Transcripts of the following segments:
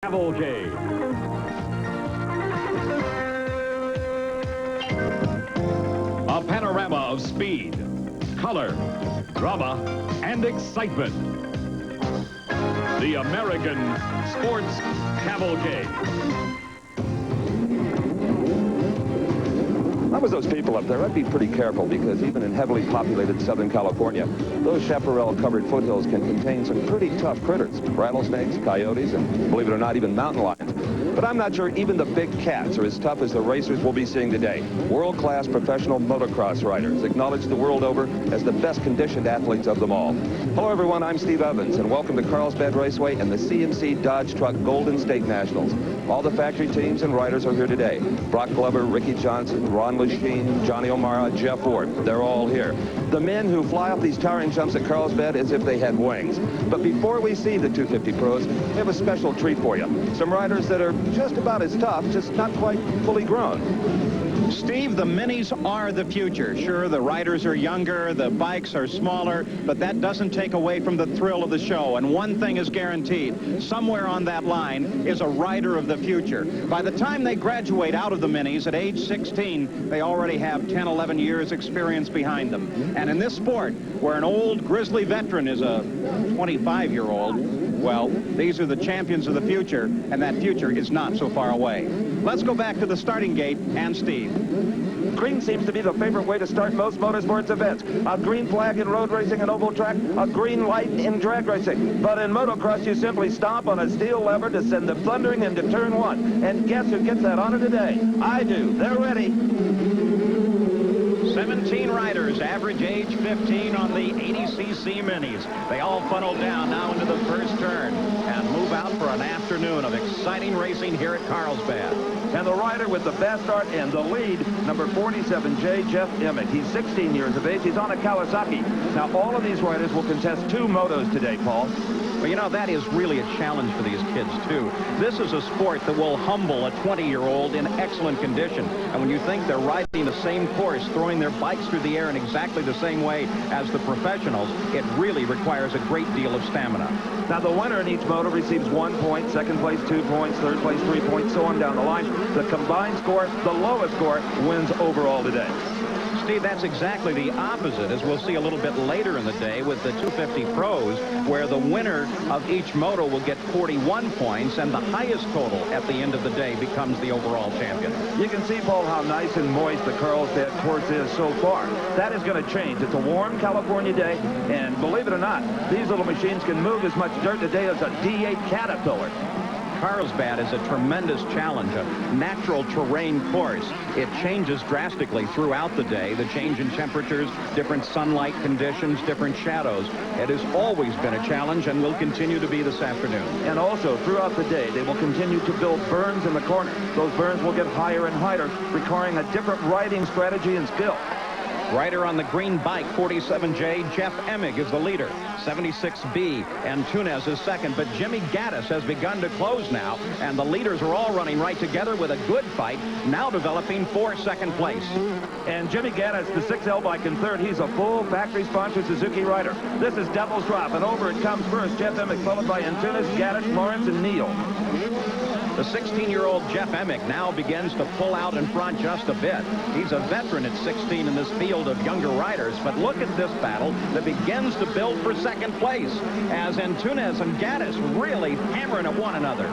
Cavalcade. A panorama of speed, color, drama, and excitement. The American Sports Cavalcade. If I was those people up there, I'd be pretty careful, because even in heavily populated Southern California, those chaparral-covered foothills can contain some pretty tough critters. Rattlesnakes, coyotes, and believe it or not, even mountain lions. But I'm not sure even the big cats are as tough as the racers we'll be seeing today. World-class professional motocross riders, acknowledged the world over as the best-conditioned athletes of them all. Hello, everyone. I'm Steve Evans, and welcome to Carlsbad Raceway and the CMC Dodge Truck Golden State Nationals. All the factory teams and riders are here today. Brock Glover, Ricky Johnson, Ron Lechine, Johnny O'Mara, Jeff Ford. They're all here. The men who fly off these towering jumps at Carlsbad as if they had wings. But before we see the 250 pros, we have a special treat for you. Some riders that are just about as tough, just not quite fully grown. Steve, the minis are the future. Sure, the riders are younger, the bikes are smaller, but that doesn't take away from the thrill of the show. And one thing is guaranteed. Somewhere on that line is a rider of the future. By the time they graduate out of the minis at age 16, they already have 10, 11 years experience behind them. And in this sport, where an old grizzly veteran is a 25-year-old, well, these are the champions of the future, and that future is not so far away. Let's go back to the starting gate and Steve. Green seems to be the favorite way to start most motorsports events. A green flag in road racing and oval track, a green light in drag racing. But in motocross, you simply stomp on a steel lever to send them thundering into turn one. And guess who gets that honor today? I do. They're ready. 17 riders, average age 15 on the 80cc minis. They all funnel down now into the first turn and move out for an afternoon of exciting racing here at Carlsbad. And the rider with the best start in the lead, number 47J, Jeff Emick. He's 16 years of age. He's on a Kawasaki. Now, all of these riders will contest 2 motos today, Paul. Well, you know, that is really a challenge for these kids, too. This is a sport that will humble a 20-year-old in excellent condition. And when you think they're riding the same course, throwing their bikes through the air in exactly the same way as the professionals, it really requires a great deal of stamina. Now, the winner in each moto receives 1 point, second place 2 points, third place 3 points, so on down the line. The combined score, the lowest score, wins overall today. Steve, that's exactly the opposite, as we'll see a little bit later in the day with the 250 pros, where the winner of each moto will get 41 points, and the highest total at the end of the day becomes the overall champion. You can see, Paul, how nice and moist the Carlsbad course is so far. That is going to change. It's a warm California day, and believe it or not, these little machines can move as much dirt today as a D8 Caterpillar. Carlsbad is a tremendous challenge, a natural terrain course. It changes drastically throughout the day. The change in temperatures, different sunlight conditions, different shadows. It has always been a challenge and will continue to be this afternoon. And also, throughout the day, they will continue to build berms in the corner. Those berms will get higher and higher, requiring a different riding strategy and skill. Rider on the green bike, 47J, Jeff Emick is the leader. 76B, and Tunes is second, but Jimmy Gaddis has begun to close now, and the leaders are all running right together with a good fight, now developing for second place. And Jimmy Gaddis, the 6L bike in third. He's a full factory-sponsored Suzuki rider. This is Devil's Drop, and over it comes first Jeff Emick, followed by Antunes, Gaddis, Lawrence, and Neal. The 16-year-old Jeff Emick now begins to pull out in front just a bit. He's a veteran at 16 in this field of younger riders, but look at this battle that begins to build for second place as Antunes and Gaddis really hammering at one another.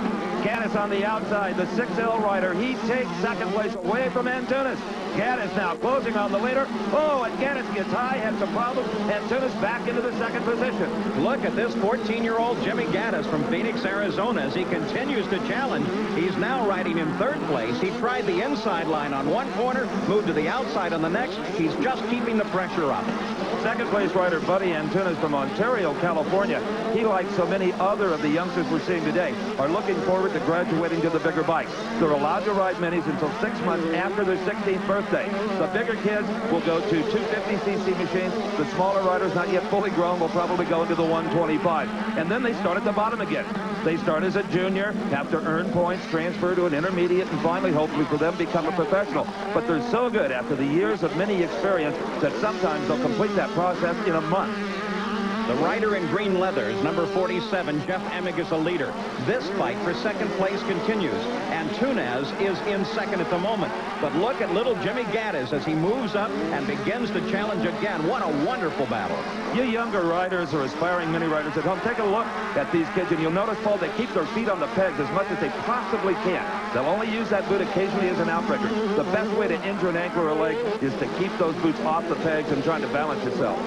Gaddis on the outside, the 6L rider. He takes second place away from Antunes. Gaddis now closing on the leader. Oh, and Gaddis gets high, has some problems. Antunes back into the second position. Look at this 14-year-old Jimmy Gaddis from Phoenix, Arizona, as he continues to challenge. He's now riding in third place. He tried the inside line on one corner, moved to the outside on the next. He's just keeping the pressure up. Second place rider Buddy Antunes from Ontario, California. He, like so many other of the youngsters we're seeing today, are looking forward to graduating to the bigger bikes. They're allowed to ride minis until 6 months after their 16th birthday. The bigger kids will go to 250cc machines. The smaller riders, not yet fully grown, will probably go into the 125. And then they start at the bottom again. They start as a junior, have to earn points, transfer to an intermediate, and finally, hopefully for them, become a professional. But they're so good after the years of mini experience that sometimes they'll complete that process in a month. The rider in green leathers, number 47, Jeff Emig, is the leader. This fight for second place continues, and Tunez is in second at the moment. But look at little Jimmy Gaddis as he moves up and begins to challenge again. What a wonderful battle. You younger riders or aspiring mini riders at home, take a look at these kids, and you'll notice, Paul, they keep their feet on the pegs as much as they possibly can. They'll only use that boot occasionally as an outbreaker. The best way to injure an ankle or a leg is to keep those boots off the pegs and trying to balance yourself.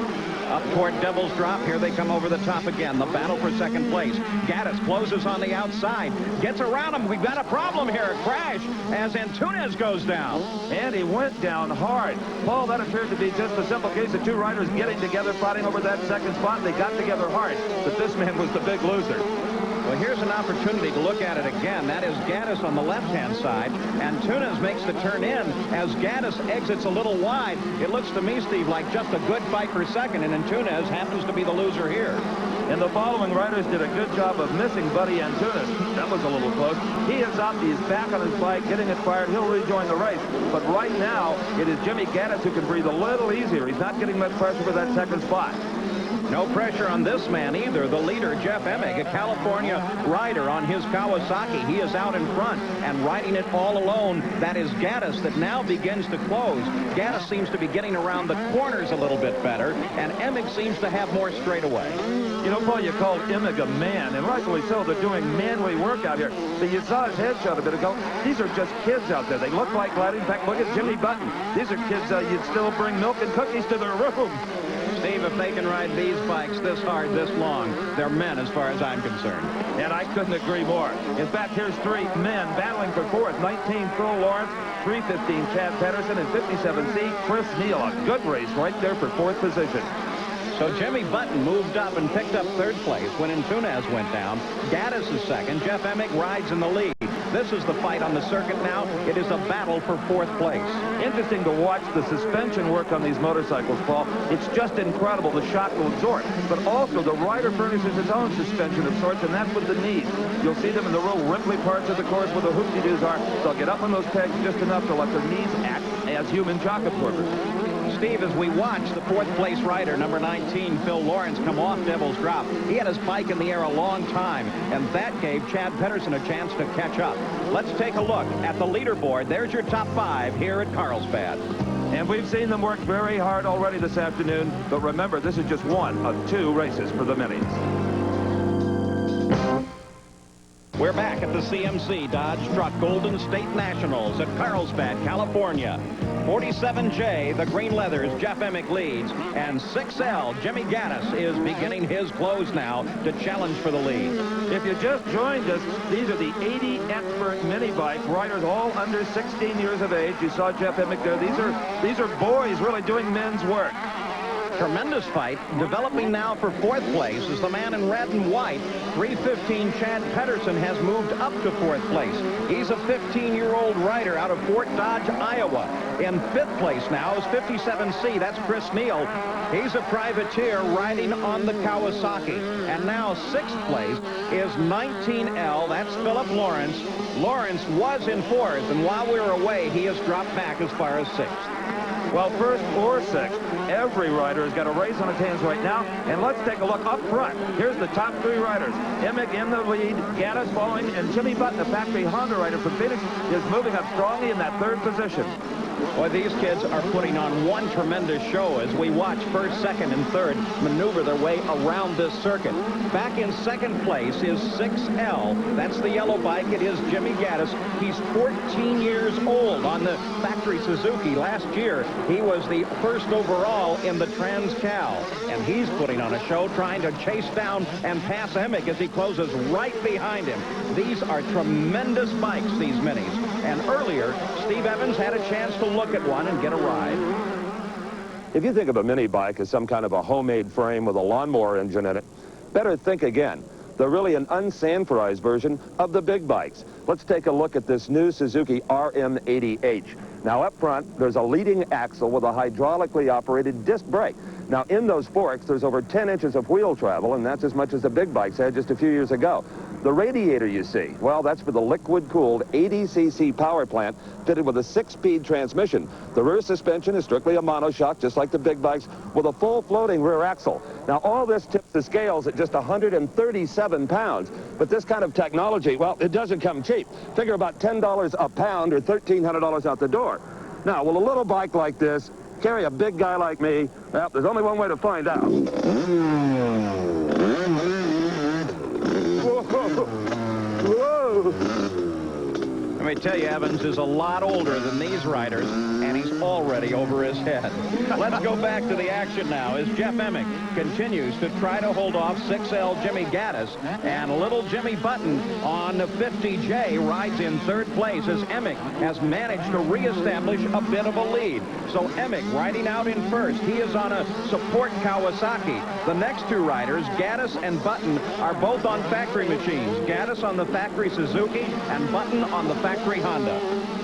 Up toward Devil's Drop. Here they come over the top again. The battle for second place. Gaddis closes on the outside. Gets around him. We've got a problem here. A crash as Antunes goes down. And he went down hard. Paul, that appeared to be just a simple case of two riders getting together, fighting over that second spot. They got together hard, but this man was the big loser. Well, here's an opportunity to look at it again. That is Gaddis on the left-hand side. And Tunes makes the turn in as Gaddis exits a little wide. It looks to me, Steve, like just a good fight for second, and Antunes happens to be the loser here. And the following riders did a good job of missing Buddy Antunes. That was a little close. He is up. He's back on his bike, getting it fired. He'll rejoin the race. But right now, it is Jimmy Gaddis who can breathe a little easier. He's not getting much pressure for that second spot. No pressure on this man either. The leader, Jeff Emig, a California rider on his Kawasaki. He is out in front and riding it all alone. That is Gaddis that now begins to close. Gaddis seems to be getting around the corners a little bit better, and Emig seems to have more straightaway. You know, Paul, you called Emig a man, and rightfully so. They're doing manly work out here. But you saw his headshot a bit ago. These are just kids out there. They look like gliding. In fact, look at Jimmy Button. These are kids you'd still bring milk and cookies to their room. Steve, if they can ride these bikes this hard, this long, they're men as far as I'm concerned. And I couldn't agree more. In fact, here's three men battling for fourth. 19, Phil Lawrence, 315, Chad Pedersen, and 57C, Chris Neal. A good race right there for fourth position. So Jimmy Button moved up and picked up third place when Antunes went down. Gaddis is second. Jeff Emig rides in the lead. This is the fight on the circuit now. It is a battle for fourth place. Interesting to watch the suspension work on these motorcycles, Paul. It's just incredible the shock will absorb. But also the rider furnishes his own suspension of sorts, and that's with the knees. You'll see them in the real ripply parts of the course where the hoop-de-doos are. They'll get up on those pegs just enough to let their knees act as human shock absorbers. Steve, as we watch the fourth place rider, number 19, Phil Lawrence, come off Devil's Drop. He had his bike in the air a long time, and that gave Chad Pedersen a chance to catch up. Let's take a look at the leaderboard. There's your top five here at Carlsbad. And we've seen them work very hard already this afternoon. But remember, this is just one of two races for the minis. We're back at the CMC Dodge Truck Golden State Nationals at Carlsbad, California. 47J, the green leathers, Jeff Emig leads, and 6L, Jimmy Gaddis, is beginning his close now to challenge for the lead. If you just joined us, these are the 80 expert mini bike riders, all under 16 years of age. You saw Jeff Emig there. These are boys really doing men's work. Tremendous fight. Developing now for fourth place is the man in red and white. 315 Chad Pedersen has moved up to fourth place. He's a 15-year-old rider out of Fort Dodge, Iowa. In fifth place now is 57C. That's Chris Neal. He's a privateer riding on the Kawasaki. And now sixth place is 19L. That's Philip Lawrence. Lawrence was in fourth, and while we were away, he has dropped back as far as sixth. Well, first or sixth, every rider has got a race on its hands right now. And let's take a look up front. Here's the top three riders. Emig in the lead, Gaddis following, and Jimmy Button, a factory Honda rider from Phoenix, is moving up strongly in that third position. Boy, these kids are putting on one tremendous show as we watch first, second, and third maneuver their way around this circuit. Back in second place is 6L. That's the yellow bike. It is Jimmy Gaddis. He's 14 years old on the factory Suzuki. Last year, he was the first overall in the Trans-Cal. And he's putting on a show trying to chase down and pass Emig as he closes right behind him. These are tremendous bikes, these minis. And earlier, Steve Evans had a chance to look at one and get a ride. If you think of a mini bike as some kind of a homemade frame with a lawnmower engine in it, better think again. They're really an unsanforized version of the big bikes. Let's take a look at this new Suzuki RM80H. Now up front, there's a leading axle with a hydraulically operated disc brake. Now in those forks, there's over 10 inches of wheel travel, and that's as much as the big bikes had just a few years ago. The radiator you see, well, that's for the liquid-cooled 80cc power plant fitted with a 6-speed transmission. The rear suspension is strictly a monoshock, just like the big bikes, with a full floating rear axle. Now, all this tips the scales at just 137 pounds. But this kind of technology, well, it doesn't come cheap. Figure about $10 a pound or $1,300 out the door. Now, will a little bike like this carry a big guy like me? Well, there's only one way to find out. Whoa. Whoa. Let me tell you, Evans is a lot older than these riders, and he's already over his head. Let's go back to the action now as Jeff Emig continues to try to hold off 6L Jimmy Gaddis, and little Jimmy Button on 50J rides in third place as Emig has managed to reestablish a bit of a lead. So Emig riding out in first. He is on a support Kawasaki. The next two riders, Gaddis and Button, are both on factory machines. Gaddis on the factory Suzuki and Button on the factory Honda.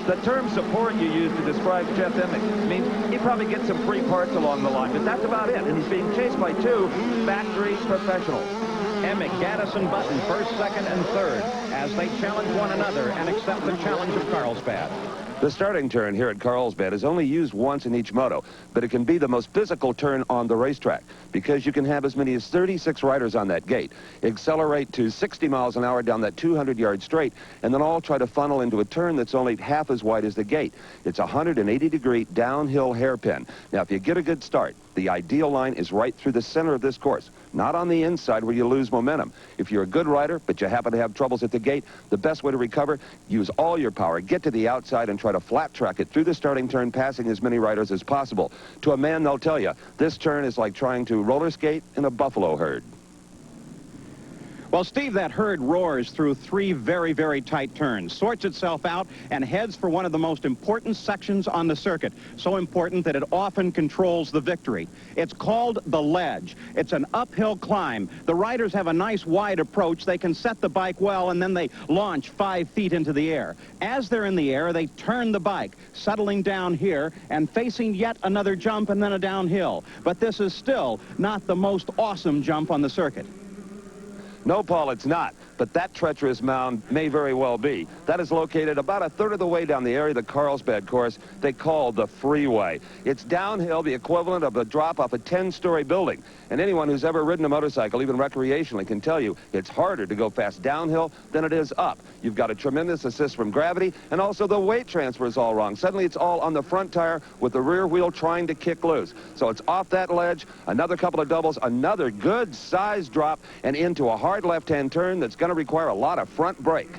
The term support you use to describe Jeff Emig means he probably gets some free parts along the line, but that's about it. And he's being chased by two factory professionals. Emig, Gaddis, and Button, first, second, and third, as they challenge one another and accept the challenge of Carlsbad. The starting turn here at Carlsbad is only used once in each moto, but it can be the most physical turn on the racetrack because you can have as many as 36 riders on that gate, accelerate to 60 miles an hour down that 200-yard straight, and then all try to funnel into a turn that's only half as wide as the gate. It's a 180-degree downhill hairpin. Now, if you get a good start, the ideal line is right through the center of this course, not on the inside where you lose momentum. If you're a good rider, but you happen to have troubles at the gate, the best way to recover, use all your power, get to the outside and try to flat track it through the starting turn, passing as many riders as possible. To a man, they'll tell you, this turn is like trying to roller skate in a buffalo herd. Well, Steve, that herd roars through three very, very tight turns, sorts itself out, and heads for one of the most important sections on the circuit. So important that it often controls the victory. It's called the ledge. It's an uphill climb. The riders have a nice wide approach. They can set the bike well, and then they launch 5 feet into the air. As they're in the air, they turn the bike, settling down here and facing yet another jump and then a downhill. But this is still not the most awesome jump on the circuit. No, Paul, it's not. But that treacherous mound may very well be. That is located about a third of the way down the area of the Carlsbad course they call the freeway. It's downhill, the equivalent of a drop off a 10-story building. And anyone who's ever ridden a motorcycle, even recreationally, can tell you it's harder to go fast downhill than it is up. You've got a tremendous assist from gravity, and also the weight transfer is all wrong. Suddenly it's all on the front tire with the rear wheel trying to kick loose. So it's off that ledge, another couple of doubles, another good-sized drop, and into a hard left-hand turn that's going to require a lot of front brake.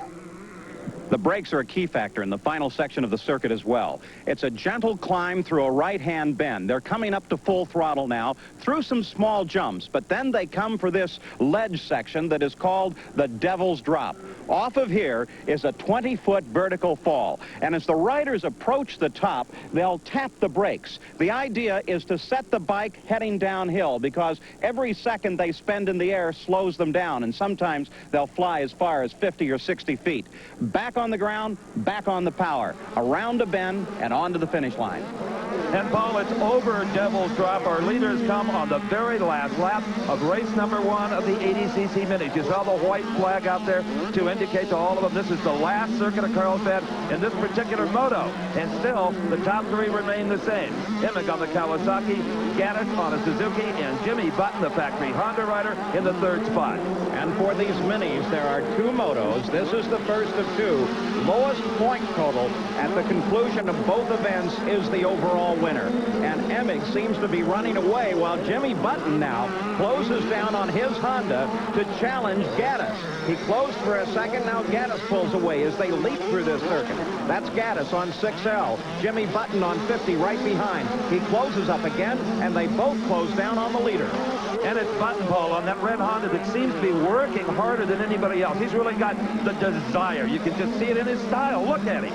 The brakes are a key factor in the final section of the circuit as well. It's a gentle climb through a right-hand bend. They're coming up to full throttle now through some small jumps, but then they come for this ledge section that is called the Devil's Drop. Off of here is a 20-foot vertical fall, and as the riders approach the top, they'll tap the brakes. The idea is to set the bike heading downhill because every second they spend in the air slows them down, and sometimes they'll fly as far as 50 or 60 feet. Back on the ground, back on the power, around a bend, and onto the finish line. And, Paul, it's over Devil's Drop. Our leaders come on the very last lap of race number 1 of the 80cc minis. You saw the white flag out there to indicate to all of them this is the last circuit of Carlsbad in this particular moto. And still, the top 3 remain the same. Emig on the Kawasaki, Gaddis on a Suzuki, and Jimmy Button, the factory Honda rider, in the 3rd spot. And for these minis, there are 2 motos. This is the first of 2. Lowest point total at the conclusion of both events is the overall winner. And Emig seems to be running away while Jimmy Button now closes down on his Honda to challenge Gaddis. He closed for a second. Now Gaddis pulls away as they leap through this circuit. That's Gaddis on 6L. Jimmy Button on 50 right behind. He closes up again, and they both close down on the leader. And it's Button, Paul, on that red Honda that seems to be working harder than anybody else. He's really got the desire. You can just see it in his style. Look at him.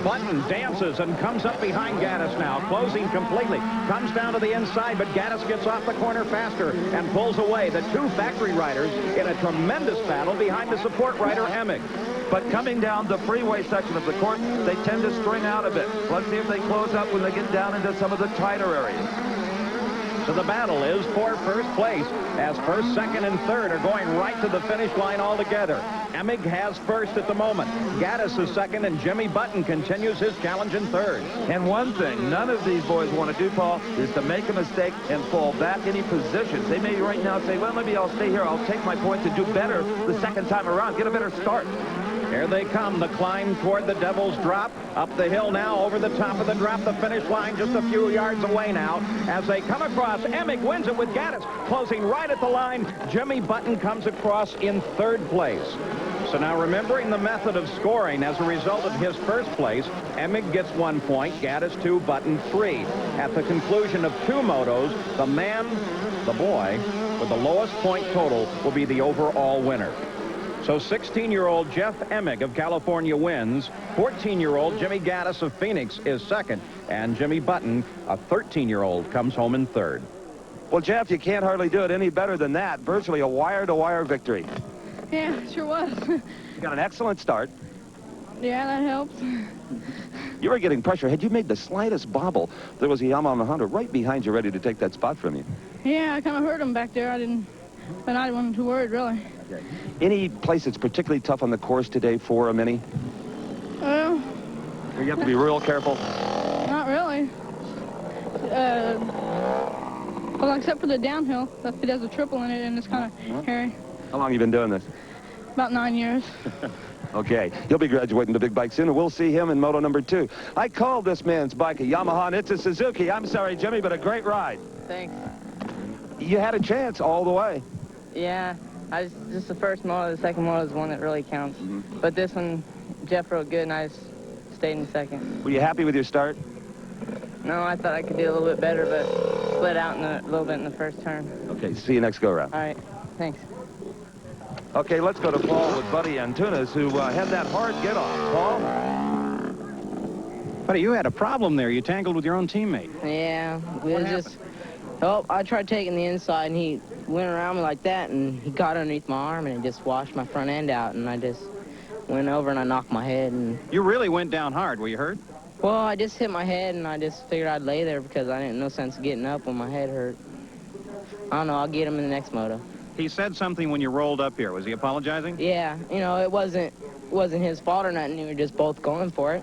Button dances and comes up behind Gaddis now, closing completely. Comes down to the inside, but Gaddis gets off the corner faster and pulls away. The 2 factory riders in a tremendous battle behind the support rider, Emig. But coming down the freeway section of the course, they tend to string out a bit. Let's see if they close up when they get down into some of the tighter areas. So the battle is for first place as first, second, and third are going right to the finish line altogether. Emig has first at the moment. Gaddis is second, and Jimmy Button continues his challenge in third. And one thing none of these boys want to do, Paul, is to make a mistake and fall back any positions. They may right now say, well, maybe I'll stay here. I'll take my points and do better the second time around. Get a better start. Here they come, the climb toward the Devil's Drop. Up the hill now, over the top of the drop, the finish line just a few yards away now. As they come across, Emig wins it with Gaddis closing right at the line. Jimmy Button comes across in third place. So now, remembering the method of scoring as a result of his first place, Emig gets 1 point, Gaddis 2, Button 3. At the conclusion of 2 motos, the boy, with the lowest point total will be the overall winner. So 16-year-old Jeff Emig of California wins. 14-year-old Jimmy Gaddis of Phoenix is second. And Jimmy Button, a 13-year-old, comes home in third. Well, Jeff, you can't hardly do it any better than that. Virtually a wire-to-wire victory. Yeah, it sure was. You got an excellent start. Yeah, that helps. You were getting pressure. Had you made the slightest bobble, there was a Yamaha Honda right behind you ready to take that spot from you. Yeah, I kind of heard him back there. But I wasn't too worried, really. Okay. Any place that's particularly tough on the course today for a Mini? Well, You have to be real careful. not really. Well, except for the downhill. It has a triple in it, and it's kind of hairy. How long have you been doing this? About 9 years. Okay, he'll be graduating to big bike soon, and we'll see him in moto number 2. I called this man's bike a Yamaha, and it's a Suzuki. I'm sorry, Jimmy, but a great ride. Thanks. You had a chance all the way. Yeah, just the first moto. The second moto is the one that really counts. But this one, Jeff rode good, and I just stayed in second. Were you happy with your start? No, I thought I could do a little bit better, but split out a little bit in the first turn. Okay, see you next go-around. All right, thanks. Okay, let's go to Paul with Buddy Antunes, who had that hard get-off. Paul? Buddy, you had a problem there. You tangled with your own teammate. Yeah, we was just... Oh, I tried taking the inside, and he went around me like that, and he got underneath my arm, and it just washed my front end out, and I just went over, and I knocked my head, and... You really went down hard. Were you hurt? Well, I just hit my head, and I just figured I'd lay there because I didn't no sense of getting up when my head hurt. I don't know, I'll get him in the next moto. He said something when you rolled up here. Was he apologizing? Yeah, you know, it wasn't his fault or nothing. We were just both going for it.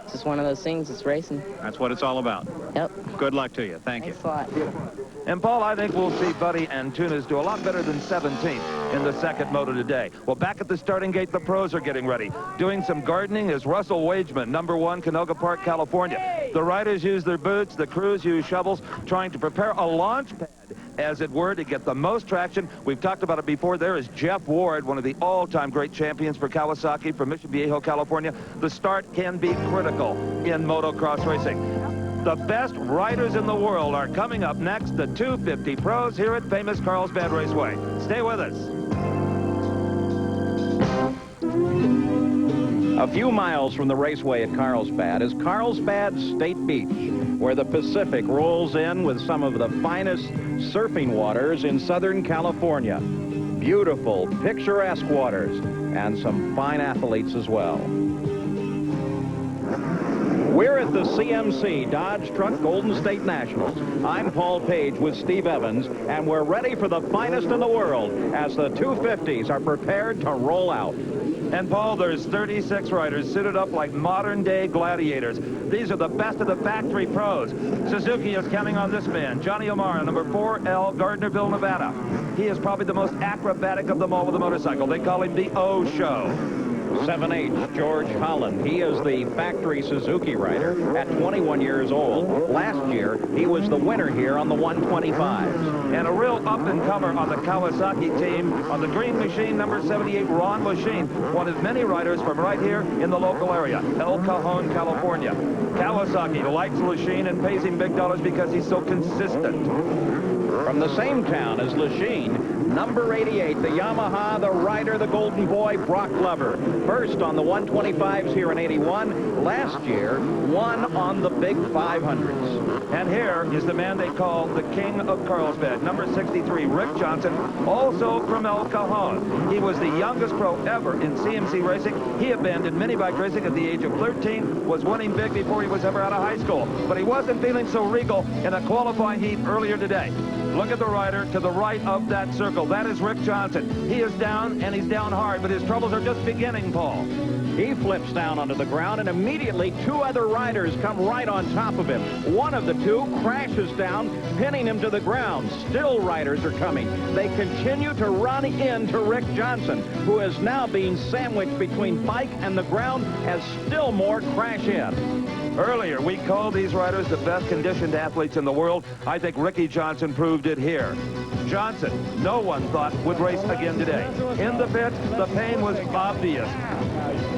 It's just one of those things. It's racing. That's what it's all about. Yep. Good luck to you. Thank you. Thanks a lot. And, Paul, I think we'll see Buddy Antunes do a lot better than 17th in the second moto today. Well, back at the starting gate, the pros are getting ready. Doing some gardening is Russell Wageman, number 1, Canoga Park, California. The riders use their boots, the crews use shovels, trying to prepare a launch pad, as it were, to get the most traction. We've talked about it before. There is Jeff Ward, one of the all-time great champions for Kawasaki from Mission Viejo, California. The start can be critical in motocross racing. The best riders in the world are coming up next, the 250 pros here at famous Carlsbad Raceway. Stay with us. A few miles from the raceway at Carlsbad is Carlsbad State Beach, where the Pacific rolls in with some of the finest surfing waters in Southern California. Beautiful, picturesque waters, and some fine athletes as well. We're at the CMC Dodge Truck Golden State Nationals. I'm Paul Page with Steve Evans, and we're ready for the finest in the world as the 250s are prepared to roll out. And, Paul, there's 36 riders suited up like modern-day gladiators. These are the best of the factory pros. Suzuki is counting on this man, Johnny O'Mara, number 4L, Gardnerville, Nevada. He is probably the most acrobatic of them all with a motorcycle. They call him the O Show. 7H, George Holland. He is the factory Suzuki rider at 21 years old. Last year, he was the winner here on the 125s. And a real up-and-comer on the Kawasaki team on the green machine, number 78, Ron Lachine, one of many riders from right here in the local area, El Cajon, California. Kawasaki likes Lachine and pays him big dollars because he's so consistent. From the same town as Lachine, number 88, the Yamaha, the rider, the golden boy, Brock Glover. First on the 125s here in 81. Last year, won on the big 500s. And here is the man they call the King of Carlsbad, number 63, Rick Johnson, also from El Cajon. He was the youngest pro ever in CMC racing. He abandoned mini bike racing at the age of 13, was winning big before he was ever out of high school. But he wasn't feeling so regal in a qualifying heat earlier today. Look at the rider to the right of that circle. That is Rick Johnson. He is down, and he's down hard, but his troubles are just beginning, Paul. He flips down onto the ground, and immediately two other riders come right on top of him. One of the two crashes down, pinning him to the ground. Still riders are coming. They continue to run into Rick Johnson, who is now being sandwiched between bike and the ground as still more crash in. Earlier, we called these riders the best conditioned athletes in the world. I think Ricky Johnson proved it here. Johnson, no one thought would race again today. In the pits, the pain was obvious.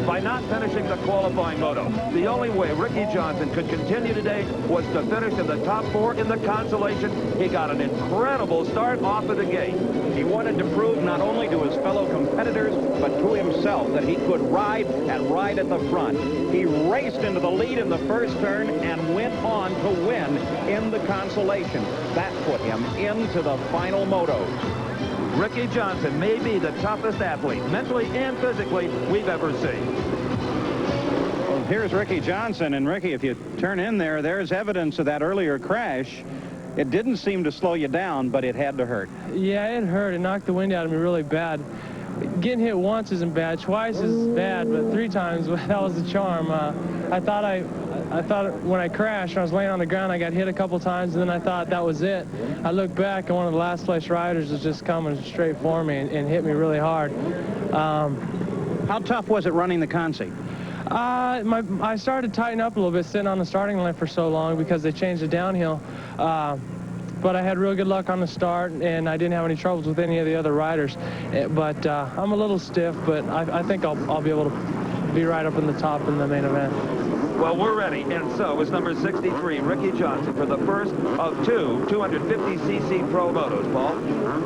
By not finishing the qualifying moto, the only way Ricky Johnson could continue today was to finish in the top 4 in the consolation. He got an incredible start off of the gate. He wanted to prove not only to his fellow competitors, but to himself that he could ride and ride at the front. He raced into the lead in the first turn and went on to win in the consolation. That put him into the final motos. Ricky Johnson may be the toughest athlete, mentally and physically, we've ever seen. Well, here's Ricky Johnson, and Ricky, if you turn in there, there's evidence of that earlier crash. It didn't seem to slow you down, but it had to hurt. Yeah, it hurt. It knocked the wind out of me really bad. Getting hit once isn't bad. Twice is bad, but 3 times, that was the charm. I thought when I crashed, I was laying on the ground, I got hit a couple times, and then I thought that was it. I looked back, and one of the last place riders was just coming straight for me and hit me really hard. How tough was it running the consi? I started to tighten up a little bit sitting on the starting line for so long because they changed the downhill. But I had real good luck on the start, and I didn't have any troubles with any of the other riders. But I'm a little stiff, but I think I'll be able to be right up in the top in the main event. Well, we're ready, and so is number 63, Ricky Johnson, for the first of 2 250cc pro motos, Paul.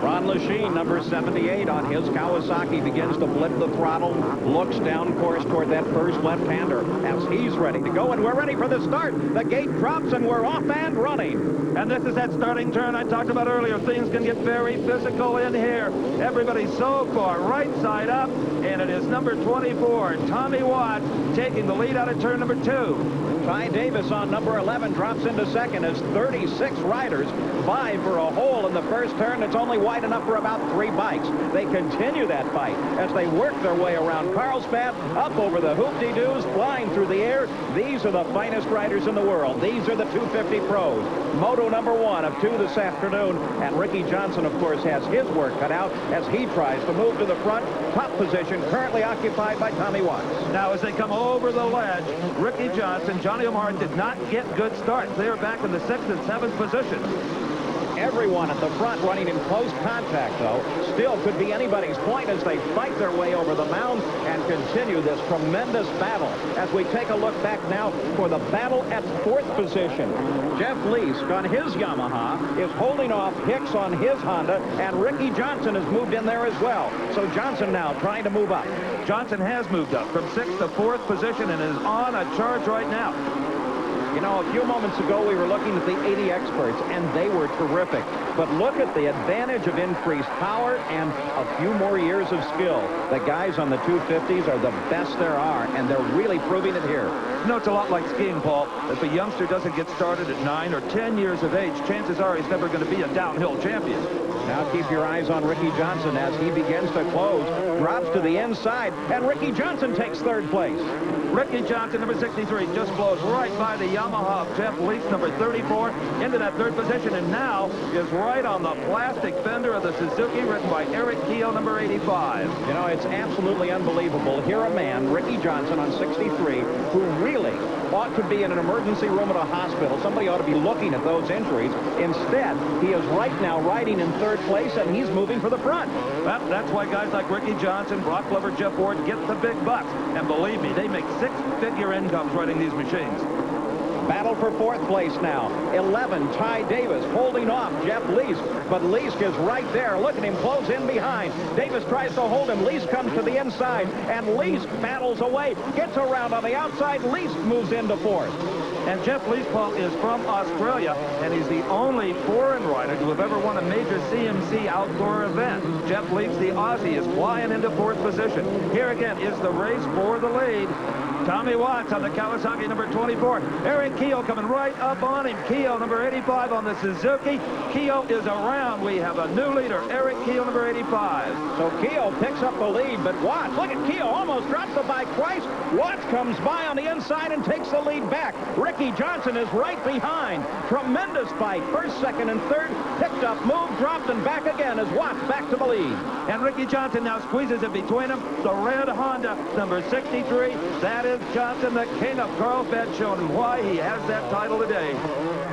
Ron Lachine, number 78, on his Kawasaki, begins to blip the throttle, looks down course toward that first left-hander as he's ready to go, and we're ready for the start. The gate drops, and we're off and running. And this is that starting turn I talked about earlier. Things can get very physical in here. Everybody's so far right side up, and it is number 24, Tommy Watts, taking the lead out of turn number 2. Ty Davis on number 11 drops into second as 36 riders vie for a hole in the first turn that's only wide enough for about 3 bikes. They continue that fight as they work their way around Carlsbad, up over the hoop-de-doos, flying through the air. These are the finest riders in the world. These are the 250 pros. Moto number 1 of 2 this afternoon, and Ricky Johnson, of course, has his work cut out as he tries to move to the front. Top position currently occupied by Tommy Watts. Now, as they come over the ledge, Ricky Johnson, Johnny O'Mara did not get good starts. They are back in the 6th and 7th positions. Everyone at the front running in close contact, though, still could be anybody's point as they fight their way over the mound and continue this tremendous battle. As we take a look back now for the battle at 4th position. Jeff Leask on his Yamaha is holding off Hicks on his Honda, and Ricky Johnson has moved in there as well. So Johnson now trying to move up. Johnson has moved up from 6th to 4th position and is on a charge right now. You know, a few moments ago, we were looking at the 80 experts, and they were terrific. But look at the advantage of increased power and a few more years of skill. The guys on the 250s are the best there are, and they're really proving it here. You know, it's a lot like skiing, Paul. If a youngster doesn't get started at 9 or 10 years of age, chances are he's never going to be a downhill champion. Now keep your eyes on Ricky Johnson as he begins to close, drops to the inside, and Ricky Johnson takes 3rd place. Ricky Johnson, number 63, just blows right by the Yamaha of Jeff Leask, number 34, into that 3rd position, and now is right on the plastic fender of the Suzuki, written by Eric Keogh, number 85. You know, it's absolutely unbelievable. Here a man, Ricky Johnson, on 63, who really ought to be in an emergency room at a hospital. Somebody ought to be looking at those injuries. Instead, he is right now riding in 3rd place, and he's moving for the front. Well, that's why guys like Ricky Johnson, Brock Glover, Jeff Ward get the big bucks. And believe me, they make 6-figure incomes riding these machines. Battle for 4th place now. 11, Ty Davis holding off Jeff Leask, but Leask is right there. Look at him close in behind. Davis tries to hold him. Leask comes to the inside, and Leask battles away, gets around on the outside. Leask moves into 4th. And Jeff Leespaul is from Australia, and he's the only foreign rider to have ever won a major CMC outdoor event. Jeff Lees, the Aussie, is flying into 4th position. Here again is the race for the lead. Tommy Watts on the Kawasaki number 24. Eric Keogh coming right up on him. Keogh number 85 on the Suzuki. Keogh is around. We have a new leader, Eric Keogh number 85. So Keogh picks up the lead, but Watts, look at Keogh, almost drops the bike twice. Watts comes by on the inside and takes the lead back. Ricky Johnson is right behind. Tremendous fight. First, second, and third. Picked up, moved, dropped, and back again as Watts back to the lead. And Ricky Johnson now squeezes it between them. The red Honda, number 63. That is Johnson, the king of Carlsbad, showing him why he has that title today.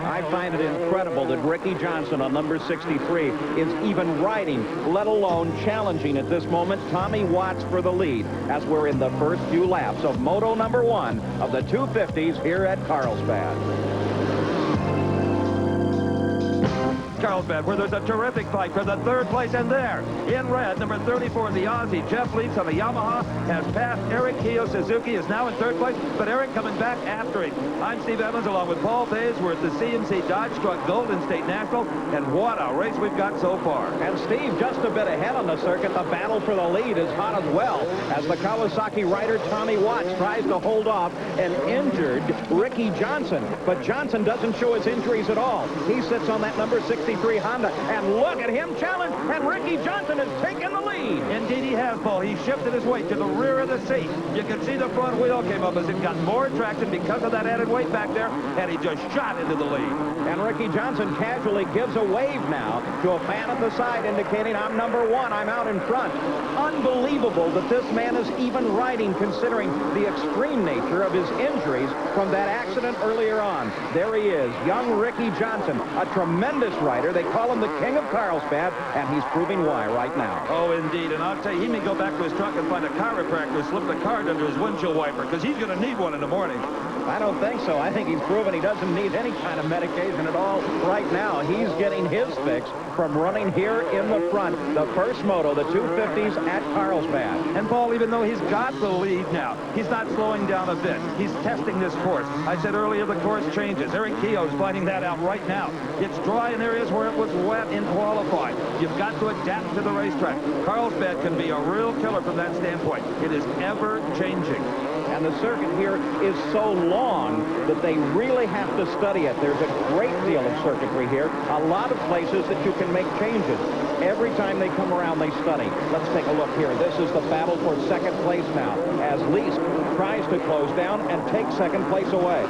I find it incredible that Ricky Johnson on number 63 is even riding, let alone challenging at this moment Tommy Watts for the lead as we're in the first few laps of Moto number 1 of the 250s here at Carlsbad. Carlsbad, where there's a terrific fight for the 3rd place, and there, in red, number 34, the Aussie, Jeff Lees on the Yamaha, has passed Eric Keogh. Suzuki is now in 3rd place, but Eric coming back after him. I'm Steve Evans, along with Paul Bays. We're at the CMC Dodge Truck Golden State National, and what a race we've got so far. And Steve, just a bit ahead on the circuit, the battle for the lead is hot as well, as the Kawasaki rider Tommy Watts tries to hold off an injured Ricky Johnson. But Johnson doesn't show his injuries at all. He sits on that number 63 Honda, and look at him challenge, and Ricky Johnson has taken the lead. Indeed he has, Paul. He shifted his weight to the rear of the seat. You can see the front wheel came up as it got more traction because of that added weight back there, and he just shot into the lead. And Ricky Johnson casually gives a wave now to a fan at the side, indicating, I'm number 1, I'm out in front. Unbelievable that this man is even riding, considering the extreme nature of his injuries from that accident earlier on. There he is, young Ricky Johnson, a tremendous rider. They call him the king of Carlsbad, and he's proving why right now. Oh, indeed. And I'll tell you, he may go back to his truck and find a chiropractor, slip the card under his windshield wiper, because he's going to need one in the morning. I don't think so. I think he's proven he doesn't need any kind of medication at all right now. He's getting his fix from running here in the front, the first moto, the 250s at Carlsbad. And Paul, even though he's got the lead now, he's not slowing down a bit. He's testing this course. I said earlier the course changes. Eric Keogh's finding that out right now. It's dry in areas where it was wet in qualifying. You've got to adapt to the racetrack. Carlsbad can be a real killer from that standpoint. It is ever changing. And the circuit here is so long that they really have to study it. There's a great deal of circuitry here, a lot of places that you can make changes. Every time they come around, they study. Let's take a look here. This is the battle for 2nd place now, as Lees tries to close down and take 2nd place away.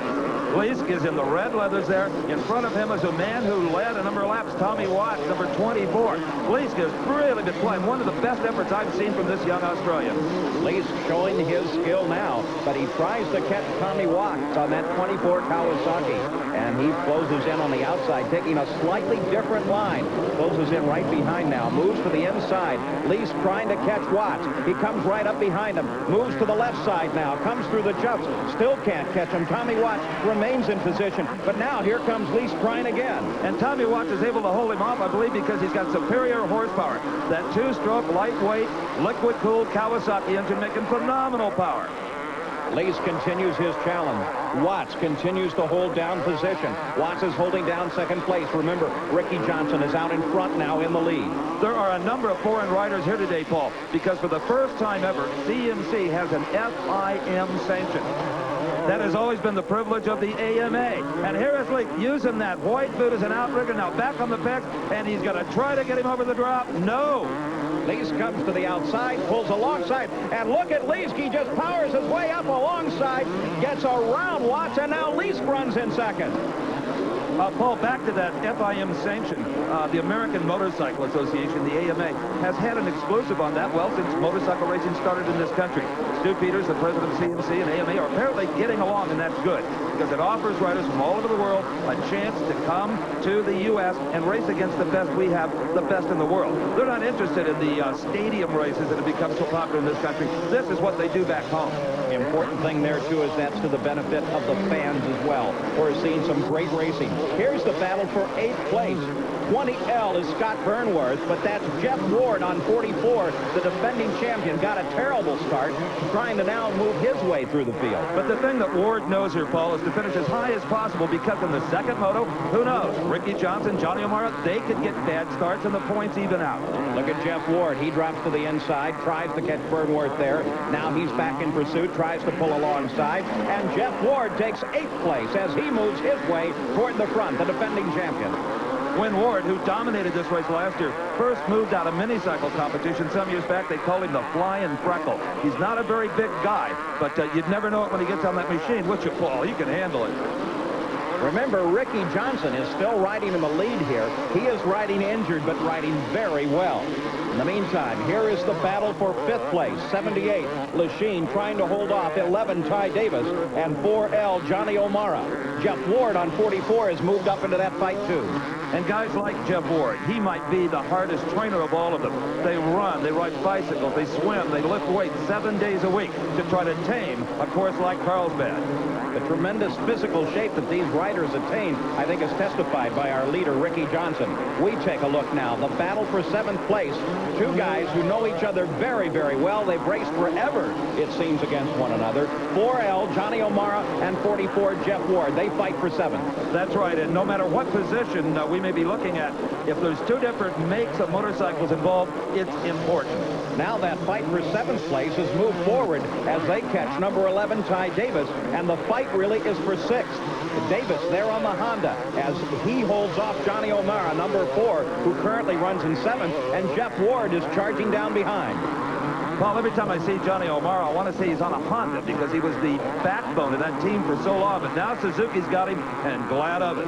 Lees is in the red leathers there. In front of him is a man who led a number of laps, Tommy Watts, number 24. Lees has really been playing one of the best efforts I've seen from this young Australian. Lees showing his skill now, but he tries to catch Tommy Watts on that 24 Kawasaki, and he closes in on the outside, taking a slightly different line. Closes in right behind now, moves to the inside. Lees trying to catch Watts. He comes right up behind him, moves to the left side now, comes through the jumps, still can't catch him. Tommy Watts remains in position, but now here comes Lees trying again. And Tommy Watts is able to hold him off, I believe, because he's got superior horsepower. That 2-stroke, lightweight, liquid-cooled Kawasaki engine making phenomenal power. Lees continues his challenge. Watts continues to hold down position. Watts is holding down 2nd place. Remember, Ricky Johnson is out in front now in the lead. There are a number of foreign riders here today, Paul, because for the first time ever, CMC has an FIM sanction. That has always been the privilege of the AMA. And here is Lees using that white boot as an outrigger, now back on the pegs, and he's going to try to get him over the drop. No. Lees comes to the outside, pulls alongside, and look at Lees. He just powers his way up alongside, gets around Watts, and now Lees runs in 2nd. Paul, back to that FIM sanction. The American Motorcycle Association, the AMA, has had an exclusive on that, well, since motorcycle racing started in this country. Stu Peters, the president of CMC and AMA, are apparently getting along, and that's good, because it offers riders from all over the world a chance to come to the U.S. and race against the best we have, the best in the world. They're not interested in the stadium races that have become so popular in this country. This is what they do back home. The important thing there, too, is that's to the benefit of the fans as well. We're seeing some great racing. Here's the battle for 8th place. 20L is Scott Burnworth, but that's Jeff Ward on 44, the defending champion. Got a terrible start. trying to now move his way through the field. But the thing that Ward knows here, Paul, is to finish as high as possible, because in the second moto, who knows? Ricky Johnson, Johnny O'Mara, they could get bad starts and the points even out. Look at Jeff Ward. He drops to the inside, tries to catch Burnworth there. Now he's back in pursuit, tries to pull alongside, and Jeff Ward takes 8th place as he moves his way toward the front, the defending champion. When Ward, who dominated this race last year, first moved out of mini-cycle competition some years back, they called him the Flying Freckle. He's not a very big guy, but you'd never know it when he gets on that machine, would you, Paul? He can handle it. Remember, Ricky Johnson is still riding in the lead here. He is riding injured, but riding very well. In the meantime, here is the battle for 5th place. 78, Lachine trying to hold off 11, Ty Davis, and 4L, Johnny O'Mara. Jeff Ward on 44 has moved up into that fight, too. And guys like Jeff Ward, he might be the hardest trainer of all of them. They run, they ride bicycles, they swim, they lift weights 7 days a week to try to tame a course like Carlsbad. The tremendous physical shape that these riders attain, I think, is testified by our leader, Ricky Johnson. We take a look now. The battle for 7th place. Two guys who know each other very, very well. They've raced forever, it seems, against one another. 4L, Johnny O'Mara, and 44, Jeff Ward. They fight for 7th. That's right, and no matter what position we may be looking at, if there's two different makes of motorcycles involved, it's important. Now that fight for 7th place has moved forward as they catch number 11, Ty Davis, and the fight really is for 6th. Davis there on the Honda as he holds off Johnny O'Mara, number 4, who currently runs in 7th, and Jeff Ward is charging down behind. Paul, every time I see Johnny O'Mara, I want to say he's on a Honda because he was the backbone of that team for so long, but now Suzuki's got him, and glad of it.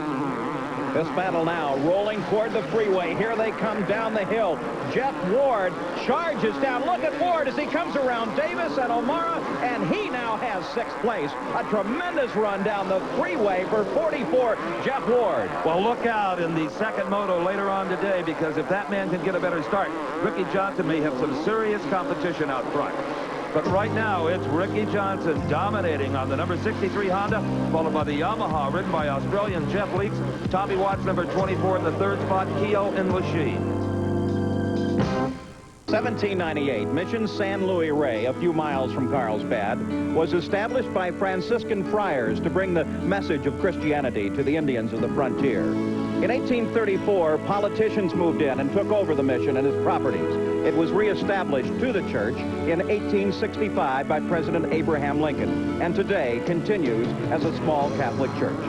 This battle now rolling toward the freeway. Here they come down the hill. Jeff Ward charges down. Look at Ward as he comes around Davis and O'Mara, and he now has 6th place. A tremendous run down the freeway for 44, Jeff Ward. Well, look out in the second moto later on today, because if that man can get a better start, Ricky Johnson may have some serious competition out front. But right now, it's Ricky Johnson dominating on the number 63 Honda, followed by the Yamaha, ridden by Australian Jeff Leaks. Tommy Watts, number 24 in the 3rd spot, Keogh and Lachine. 1798, Mission San Luis Rey, a few miles from Carlsbad, was established by Franciscan friars to bring the message of Christianity to the Indians of the frontier. In 1834, politicians moved in and took over the mission and its properties. It was reestablished to the church in 1865 by President Abraham Lincoln, and today continues as a small Catholic church.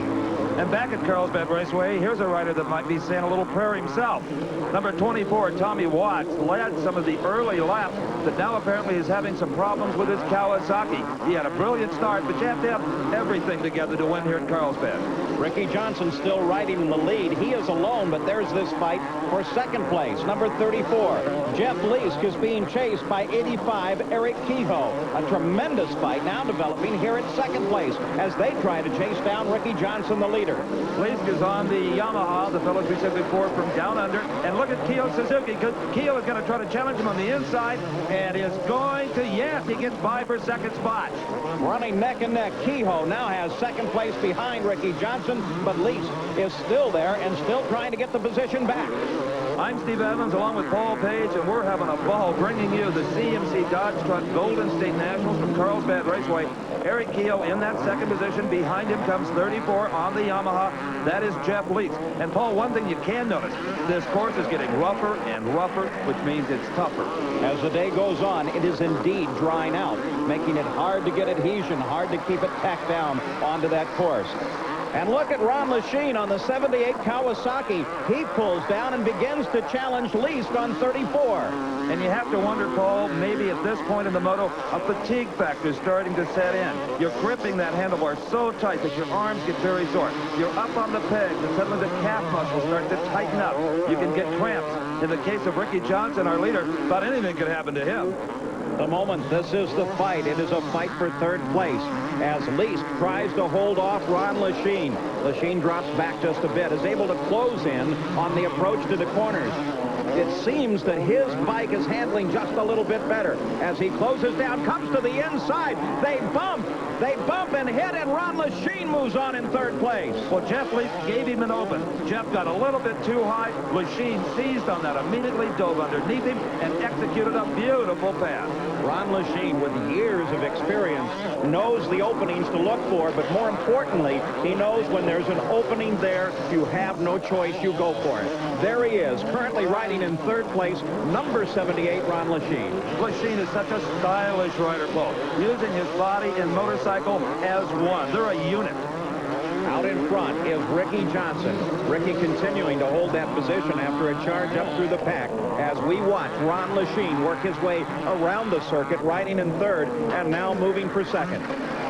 And back at Carlsbad Raceway, here's a rider that might be saying a little prayer himself. Number 24, Tommy Watts, led some of the early laps, but now apparently is having some problems with his Kawasaki. He had a brilliant start, but you have to have everything together to win here at Carlsbad. Ricky Johnson still riding in the lead. He is alone, but there's this fight for 2nd place. Number 34, Jeff Leask is being chased by 85, Eric Kehoe. A tremendous fight now developing here at 2nd place as they try to chase down Ricky Johnson, the leader. Leask is on the Yamaha, the fellows we said before, from down under. And look at Keogh Suzuki, because Keogh is going to try to challenge him on the inside, and is going to, yes, he gets by for 2nd spot. Running neck and neck, Kehoe now has 2nd place behind Ricky Johnson, but Leask is still there and still trying to get the position back. I'm Steve Evans along with Paul Page, and we're having a ball bringing you the CMC Dodge Truck Golden State Nationals from Carlsbad Raceway. Eric Keogh in that 2nd position. Behind him comes 34 on the Yamaha. That is Jeff Leaks. And Paul, one thing you can notice, this course is getting rougher and rougher, which means it's tougher. As the day goes on, it is indeed drying out, making it hard to get adhesion, hard to keep it tacked down onto that course. And look at Ron Lachine on the 78 Kawasaki. He pulls down and begins to challenge Leask on 34. And you have to wonder, Paul, maybe at this point in the moto, a fatigue factor is starting to set in. You're gripping that handlebar so tight that your arms get very sore. You're up on the pegs, and suddenly the calf muscles start to tighten up. You can get cramps. In the case of Ricky Johnson, our leader, about anything could happen to him. The moment, this is the fight. It is a fight for 3rd place as Leask tries to hold off Ron Lachine. Lachine drops back just a bit, is able to close in on the approach to the corners. It seems that his bike is handling just a little bit better. As he closes down, comes to the inside. They bump. They bump and hit, and Ron Lechien moves on in third place. Well, Jeff Leach gave him an open. Jeff got a little bit too high. Lechien seized on that, immediately dove underneath him, and executed a beautiful pass. Ron Lechien, with years of experience, knows the openings to look for, but more importantly, he knows when there's an opening there, you have no choice, you go for it. There he is, currently riding in third place, number 78, Ron Lechien. Lechien is such a stylish rider, Paul, using his body and motorcycle as one. They're a unit. Out in front is Ricky Johnson. Ricky continuing to hold that position after a charge up through the pack as we watch Ron Lechien work his way around the circuit, riding in third and now moving for second.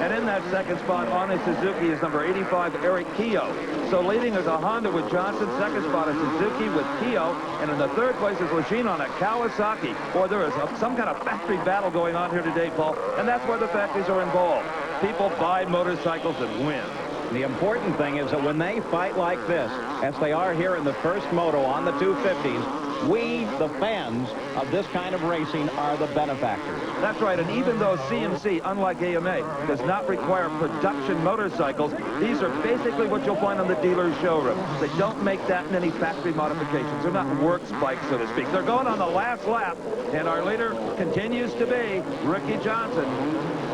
And in that second spot on his Suzuki is number 85, Eric Keogh. So leading is a Honda with Johnson, second spot is Suzuki with Keogh, and in the third place is Lechien on a Kawasaki. Boy, there is some kind of factory battle going on here today, Paul, and that's where the factories are involved. People buy motorcycles and win. The important thing is that when they fight like this, as they are here in the first moto on the 250s, we, the fans of this kind of racing, are the benefactors. That's right, and even though CMC, unlike AMA, does not require production motorcycles, these are basically what you'll find on the dealer's showroom. They don't make that many factory modifications. They're not works bikes, so to speak. They're going on the last lap, and our leader continues to be Ricky Johnson.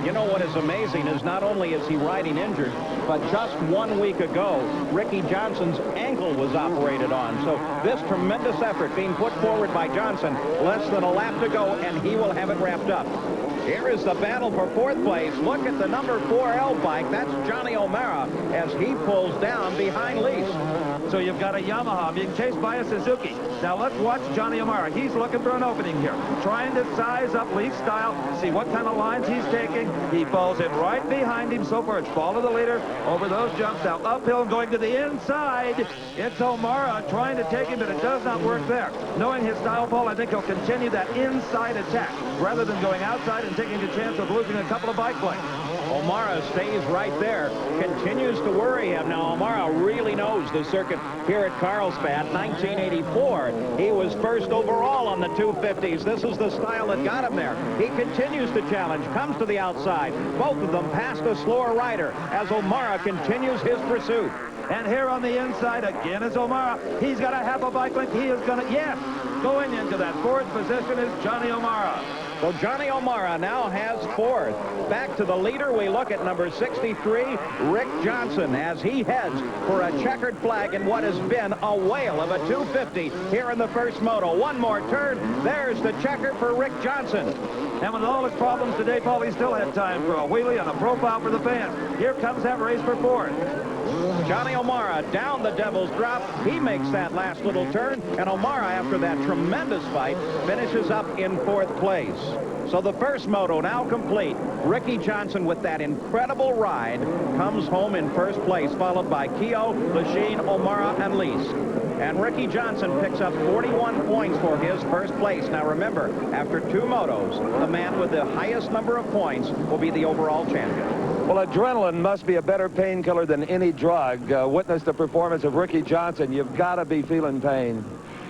You know what is amazing is not only is he riding injured, but just 1 week ago, Ricky Johnson's ankle was operated on. So this tremendous effort being put forward by Johnson, less than a lap to go, and he will have it wrapped up. Here is the battle for fourth place. Look at the number 4L bike. That's Johnny O'Mara as he pulls down behind Lease. So you've got a Yamaha being chased by a Suzuki. Now let's watch Johnny O'Mara. He's looking for an opening here, trying to size up Leaf's style, see what kind of lines he's taking. He falls in right behind him. So far, it's follow the leader over those jumps. Now uphill and going to the inside. It's O'Mara trying to take him, but it does not work there. Knowing his style, Paul, I think he'll continue that inside attack rather than going outside and taking the chance of losing a couple of bike lengths. O'Mara stays right there, continues to worry him. Now, O'Mara really knows the circuit here at Carlsbad. 1984, he was first overall on the 250s. This is the style that got him there. He continues to challenge, comes to the outside. Both of them past a slower rider as O'Mara continues his pursuit. And here on the inside again is O'Mara. He's got a half a bike length. He is going to, yes, going into that fourth position is Johnny O'Mara. So Johnny O'Mara now has fourth. Back to the leader, we look at number 63, Rick Johnson, as he heads for a checkered flag in what has been a whale of a 250 here in the first moto. One more turn. There's the checker for Rick Johnson. And with all his problems today, Paul, he still had time for a wheelie and a profile for the fans. Here comes that race for fourth. Johnny O'Mara down the Devil's Drop. He makes that last little turn, and O'Mara, after that tremendous fight, finishes up in fourth place. So the first moto now complete. Ricky Johnson, with that incredible ride, comes home in first place, followed by Keogh, Lechien, O'Mara, and Lease. And Ricky Johnson picks up 41 points for his first place. Now remember, after two motos, the man with the highest number of points will be the overall champion. Well, adrenaline must be a better painkiller than any drug. Witness the performance of Ricky Johnson. You've got to be feeling pain.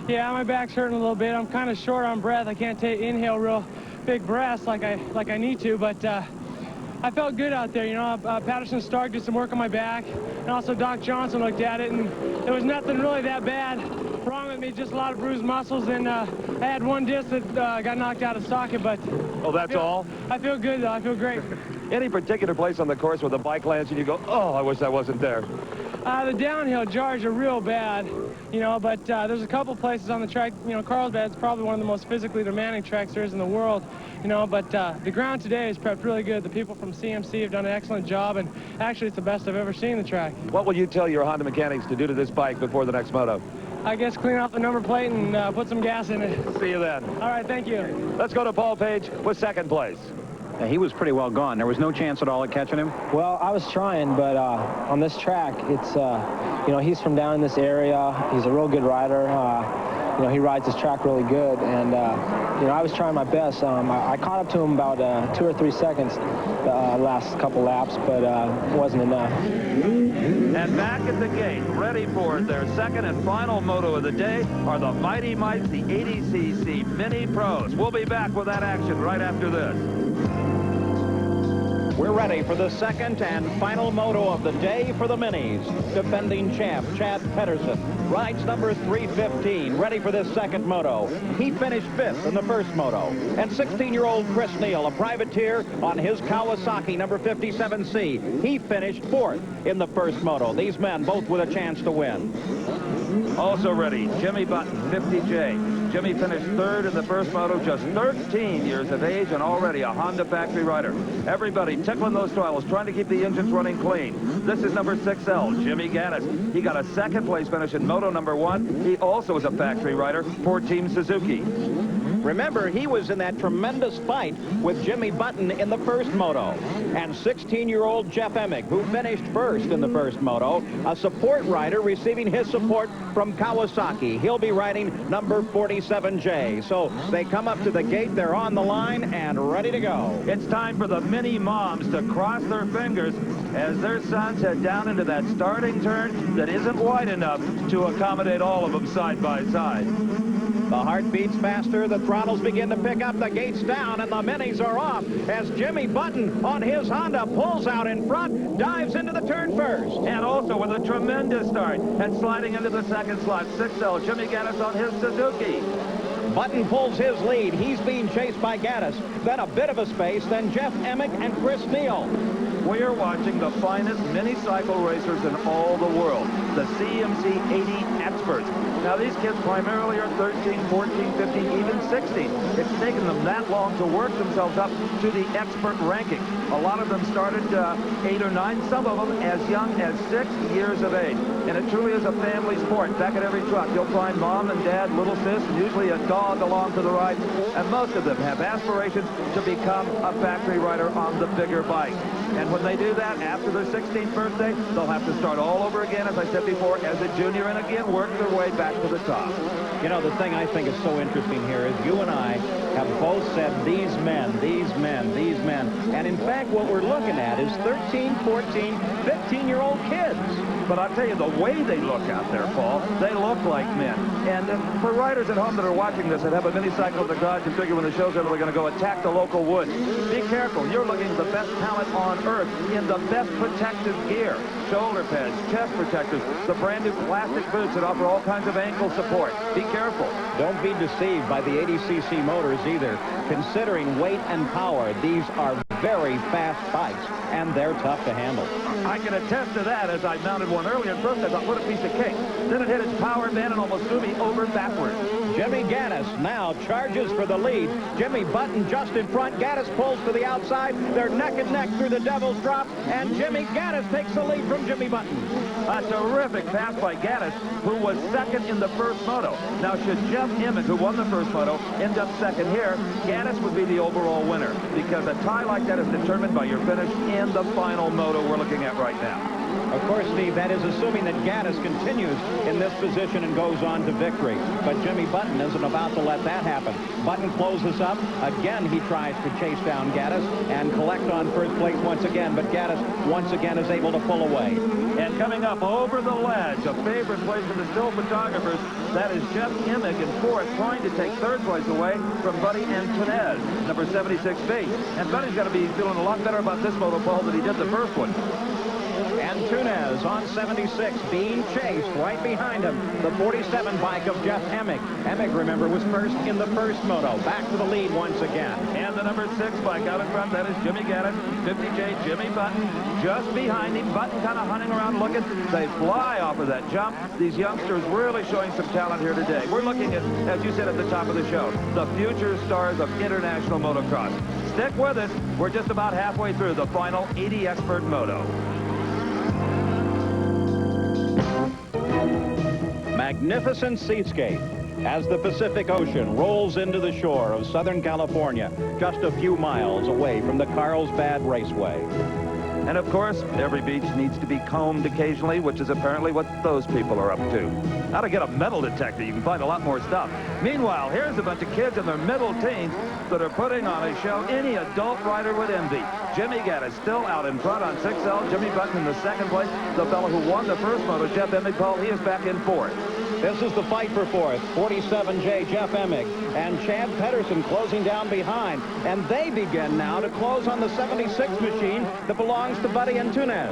Yeah, my back's hurting a little bit. I'm kind of short on breath. I can't inhale real big breaths like I need to, but I felt good out there. You know, Patterson Stark did some work on my back, and also Doc Johnson looked at it, and there was nothing really that bad wrong with me, just a lot of bruised muscles, and I had one disc that got knocked out of socket, but... Oh, that's all? I feel good, though. I feel great. Any particular place on the course where the bike lands and you go, oh, I wish I wasn't there? The downhill jars are real bad, you know, but there's a couple places on the track. You know, Carlsbad's probably one of the most physically demanding tracks there is in the world, you know, but the ground today is prepped really good. The people from CMC have done an excellent job, and actually it's the best I've ever seen the track. What will you tell your Honda mechanics to do to this bike before the next moto? I guess clean off the number plate and put some gas in it. See you then. All right, thank you. Let's go to Paul Page with second place. He was pretty well gone. There was no chance at all at catching him? Well, I was trying, but on this track, it's, you know, he's from down in this area. He's a real good rider. You know, he rides this track really good, and, you know, I was trying my best. I caught up to him about 2 or 3 seconds last couple laps, but it wasn't enough. And back at the gate, ready for their second and final moto of the day, are the Mighty Mites, the 80cc Mini Pros. We'll be back with that action right after this. We're ready for the second and final moto of the day for the minis. Defending champ Chad Pedersen rides number 315, ready for this second moto. He finished 5th in the first moto. And 16-year-old Chris Neal, a privateer on his Kawasaki number 57C. He finished 4th in the first moto. These men both with a chance to win. Also ready, Jimmy Button, 50J. Jimmy finished 3rd in the first moto, just 13 years of age and already a Honda factory rider. Everybody tickling those throttles, trying to keep the engines running clean. This is number 6L, Jimmy Gaddis. He got a second place finish in moto number 1. He also is a factory rider for Team Suzuki. Remember, he was in that tremendous fight with Jimmy Button in the first moto. And 16-year-old Jeff Emig, who finished 1st in the first moto, a support rider receiving his support from Kawasaki. He'll be riding number 47J. So they come up to the gate, they're on the line and ready to go. It's time for the mini moms to cross their fingers as their sons head down into that starting turn that isn't wide enough to accommodate all of them side by side. The heart beats faster, the throttles begin to pick up, the gates down, and the minis are off as Jimmy Button on his Honda pulls out in front, dives into the turn first. And also with a tremendous start and sliding into the second slot, 6L, Jimmy Gaddis on his Suzuki. Button pulls his lead. He's being chased by Gaddis. Then a bit of a space, then Jeff Emig and Chris Neal. We are watching the finest mini-cycle racers in all the world, the CMC 80 experts. Now, these kids primarily are 13, 14, 15, even 16. It's taken them that long to work themselves up to the expert ranking. A lot of them started 8 or 9, some of them as young as 6 years of age. And it truly is a family sport. Back at every truck, you'll find mom and dad, little sis, and usually a dog along for the ride. And most of them have aspirations to become a factory rider on the bigger bike. And when they do that, after their 16th birthday, they'll have to start all over again, as I said before, as a junior, and again work their way back to the top. You know, the thing I think is so interesting here is you and I have both said these men, these men, these men. And in fact, what we're looking at is 13, 14, 15-year-old kids. But I'll tell you, the way they look out there, Paul, they look like men. And for riders at home that are watching this and have a mini-cycle in the garage and figure when the show's over, they're going to go attack the local woods. Be careful. You're looking at the best talent on earth in the best protective gear. Shoulder pads, chest protectors, the brand new plastic boots that offer all kinds of ankle support. Be careful. Don't be deceived by the 80cc motors either. Considering weight and power, these are very fast bikes, and they're tough to handle. I can attest to that, as I mounted one earlier. At first, I thought, what a piece of cake. Then it hit its power band and almost threw me over backwards. Jimmy Gaddis now charges for the lead. Jimmy Button just in front. Gaddis pulls to the outside. They're neck and neck through the Devil's Drop, and Jimmy Gaddis takes the lead from Jimmy Button. A terrific pass by Gaddis, who was second in the first moto. Now, should Jeff Emig, who won the first moto, end up second here, Gaddis would be the overall winner, because a tie like that is determined by your finish in the final moto we're looking at right now. Of course, Steve, that is assuming that Gaddis continues in this position and goes on to victory. But Jimmy Button isn't about to let that happen. Button closes up. Again, he tries to chase down Gaddis and collect on first place once again. But Gaddis, once again, is able to pull away. And coming up over the ledge, a favorite place for the still photographers, that is Jeff Emig in fourth, trying to take third place away from Buddy Antunez, number 76B. And Buddy's got to be feeling a lot better about this moto, Paul, than he did the first one. Antunez on 76, being chased right behind him. The 47 bike of Jeff Emig. Emig, remember, was first in the first moto. Back to the lead once again. And the number 6 bike out in front, that is Jimmy Gaddis. 50J, Jimmy Button, just behind him. Button kind of hunting around looking. They fly off of that jump. These youngsters really showing some talent here today. We're looking at, as you said at the top of the show, the future stars of international motocross. Stick with us. We're just about halfway through the final 80 expert moto. Magnificent seascape as the Pacific Ocean rolls into the shore of Southern California, just a few miles away from the Carlsbad Raceway. And of course, every beach needs to be combed occasionally, which is apparently what those people are up to. How to get a metal detector, you can find a lot more stuff. Meanwhile, here's a bunch of kids in their middle teens that are putting on a show any adult rider would envy. Jimmy Gaddis still out in front on 6L. Jimmy Button in the second place. The fellow who won the first moto, Jeff Emig, Paul, he is back in fourth. This is the fight for fourth. 47J Jeff Emig and Chad Pedersen closing down behind. And they begin now to close on the 76 machine that belongs to Buddy Antunez.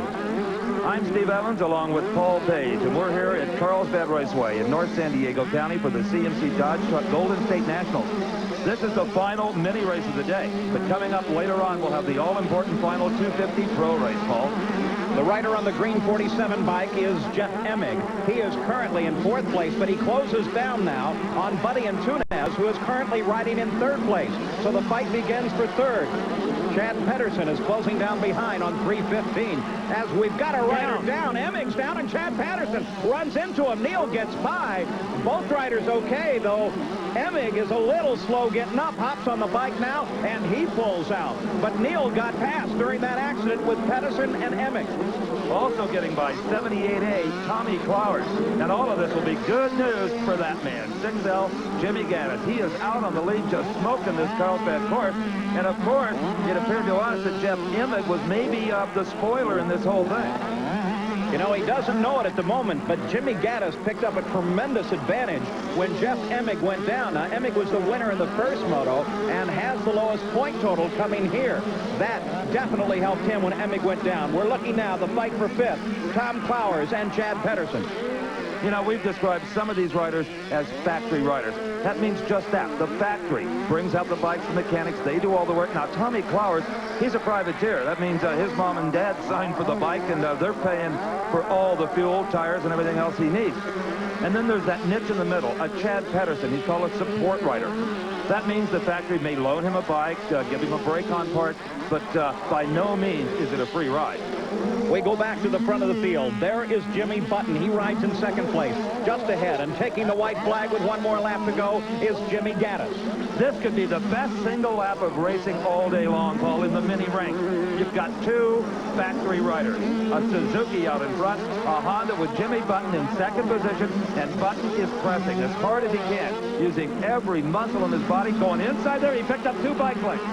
I'm Steve Evans along with Paul Page, and we're here at Carlsbad Raceway in North San Diego County for the CMC Dodge Truck Golden State Nationals. This is the final mini race of the day, but coming up later on, we'll have the all-important final 250 Pro race, Paul. The rider on the green 47 bike is Jeff Emig. He is currently in fourth place, but he closes down now on Buddy Antunez, who is currently riding in third place. So the fight begins for third. Chad Pedersen is closing down behind on 315. As we've got a rider down, Emig's down, and Chad Pedersen runs into him. Neil gets by. Both riders okay, though. Emig is a little slow getting up, hops on the bike now, and he pulls out. But Neil got past during that accident with Pedersen and Emig. Also getting by 78A, Tommy Clowers. And all of this will be good news for that man, 6L Jimmy Gaddis. He is out on the lead, just smoking this Carlsbad course. And of course, it appeared to us that Jeff Emig was maybe the spoiler in this whole thing. You know, he doesn't know it at the moment, but Jimmy Gaddis picked up a tremendous advantage when Jeff Emig went down. Now, Emig was the winner in the first moto and has the lowest point total coming here. That definitely helped him when Emig went down. We're looking now, the fight for fifth, Tom Clowers and Chad Pedersen. You know, we've described some of these riders as factory riders. That means just that. The factory brings out the bikes, the mechanics. They do all the work. Now, Tommy Clowers, he's a privateer. That means his mom and dad signed for the bike, and they're paying for all the fuel, tires, and everything else he needs. And then there's that niche in the middle, a Chad Pedersen. He's called a support rider. That means the factory may loan him a bike, give him a brake-on part, but by no means is it a free ride. We go back to the front of the field. There is Jimmy Button. He rides in second place. Just ahead and taking the white flag with one more lap to go is Jimmy Gaddis. This could be the best single lap of racing all day long, Paul, in the mini rank. You've got two factory riders. A Suzuki out in front, a Honda with Jimmy Button in second position, and Button is pressing as hard as he can, using every muscle in his body. Going inside there, he picked up 2 bike lengths.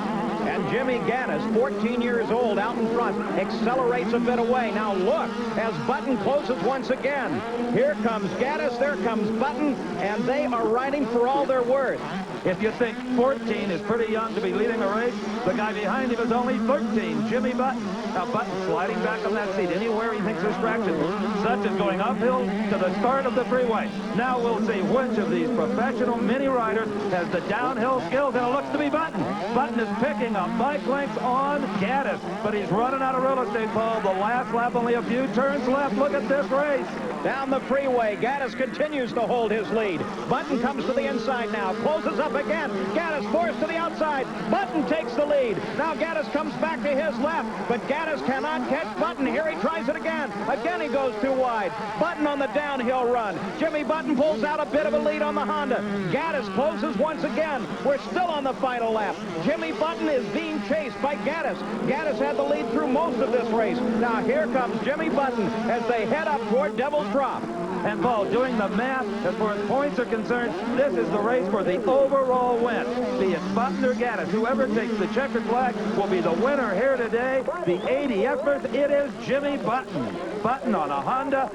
And Jimmy Gaddis, 14 years old, out in front, accelerates a bit away. Now look, as Button closes once again. Here comes Gaddis, there comes Button, and they are riding for all they're worth. If you think 14 is pretty young to be leading a race, the guy behind him is only 13, Jimmy Button. Now Button sliding back on that seat anywhere he thinks there's traction, such as going uphill to the start of the freeway. Now we'll see which of these professional mini riders has the downhill skills, and it looks to be Button. Button is picking up bike lengths on Gaddis, but he's running out of real estate, Paul. The last lap, only a few turns left. Look at this race. Down the freeway, Gaddis continues to hold his lead. Button comes to the inside now, closes up again. Gaddis forced to the outside. Button takes the lead. Now Gaddis comes back to his left, but Gaddis cannot catch Button. Here he tries it again. Again he goes too wide. Button on the downhill run. Jimmy Button pulls out a bit of a lead on the Honda. Gaddis closes once again. We're still on the final lap. Jimmy Button is being chased by Gaddis. Gaddis had the lead through most of this race. Now here comes Jimmy Button as they head up toward Devil's Drop. And Paul, doing the math, as far as points are concerned, this is the race for the overall win. Be it Button or Gaddis, whoever takes the checkered flag will be the winner here today. The 80 effort, it is Jimmy Button. Button on a Honda.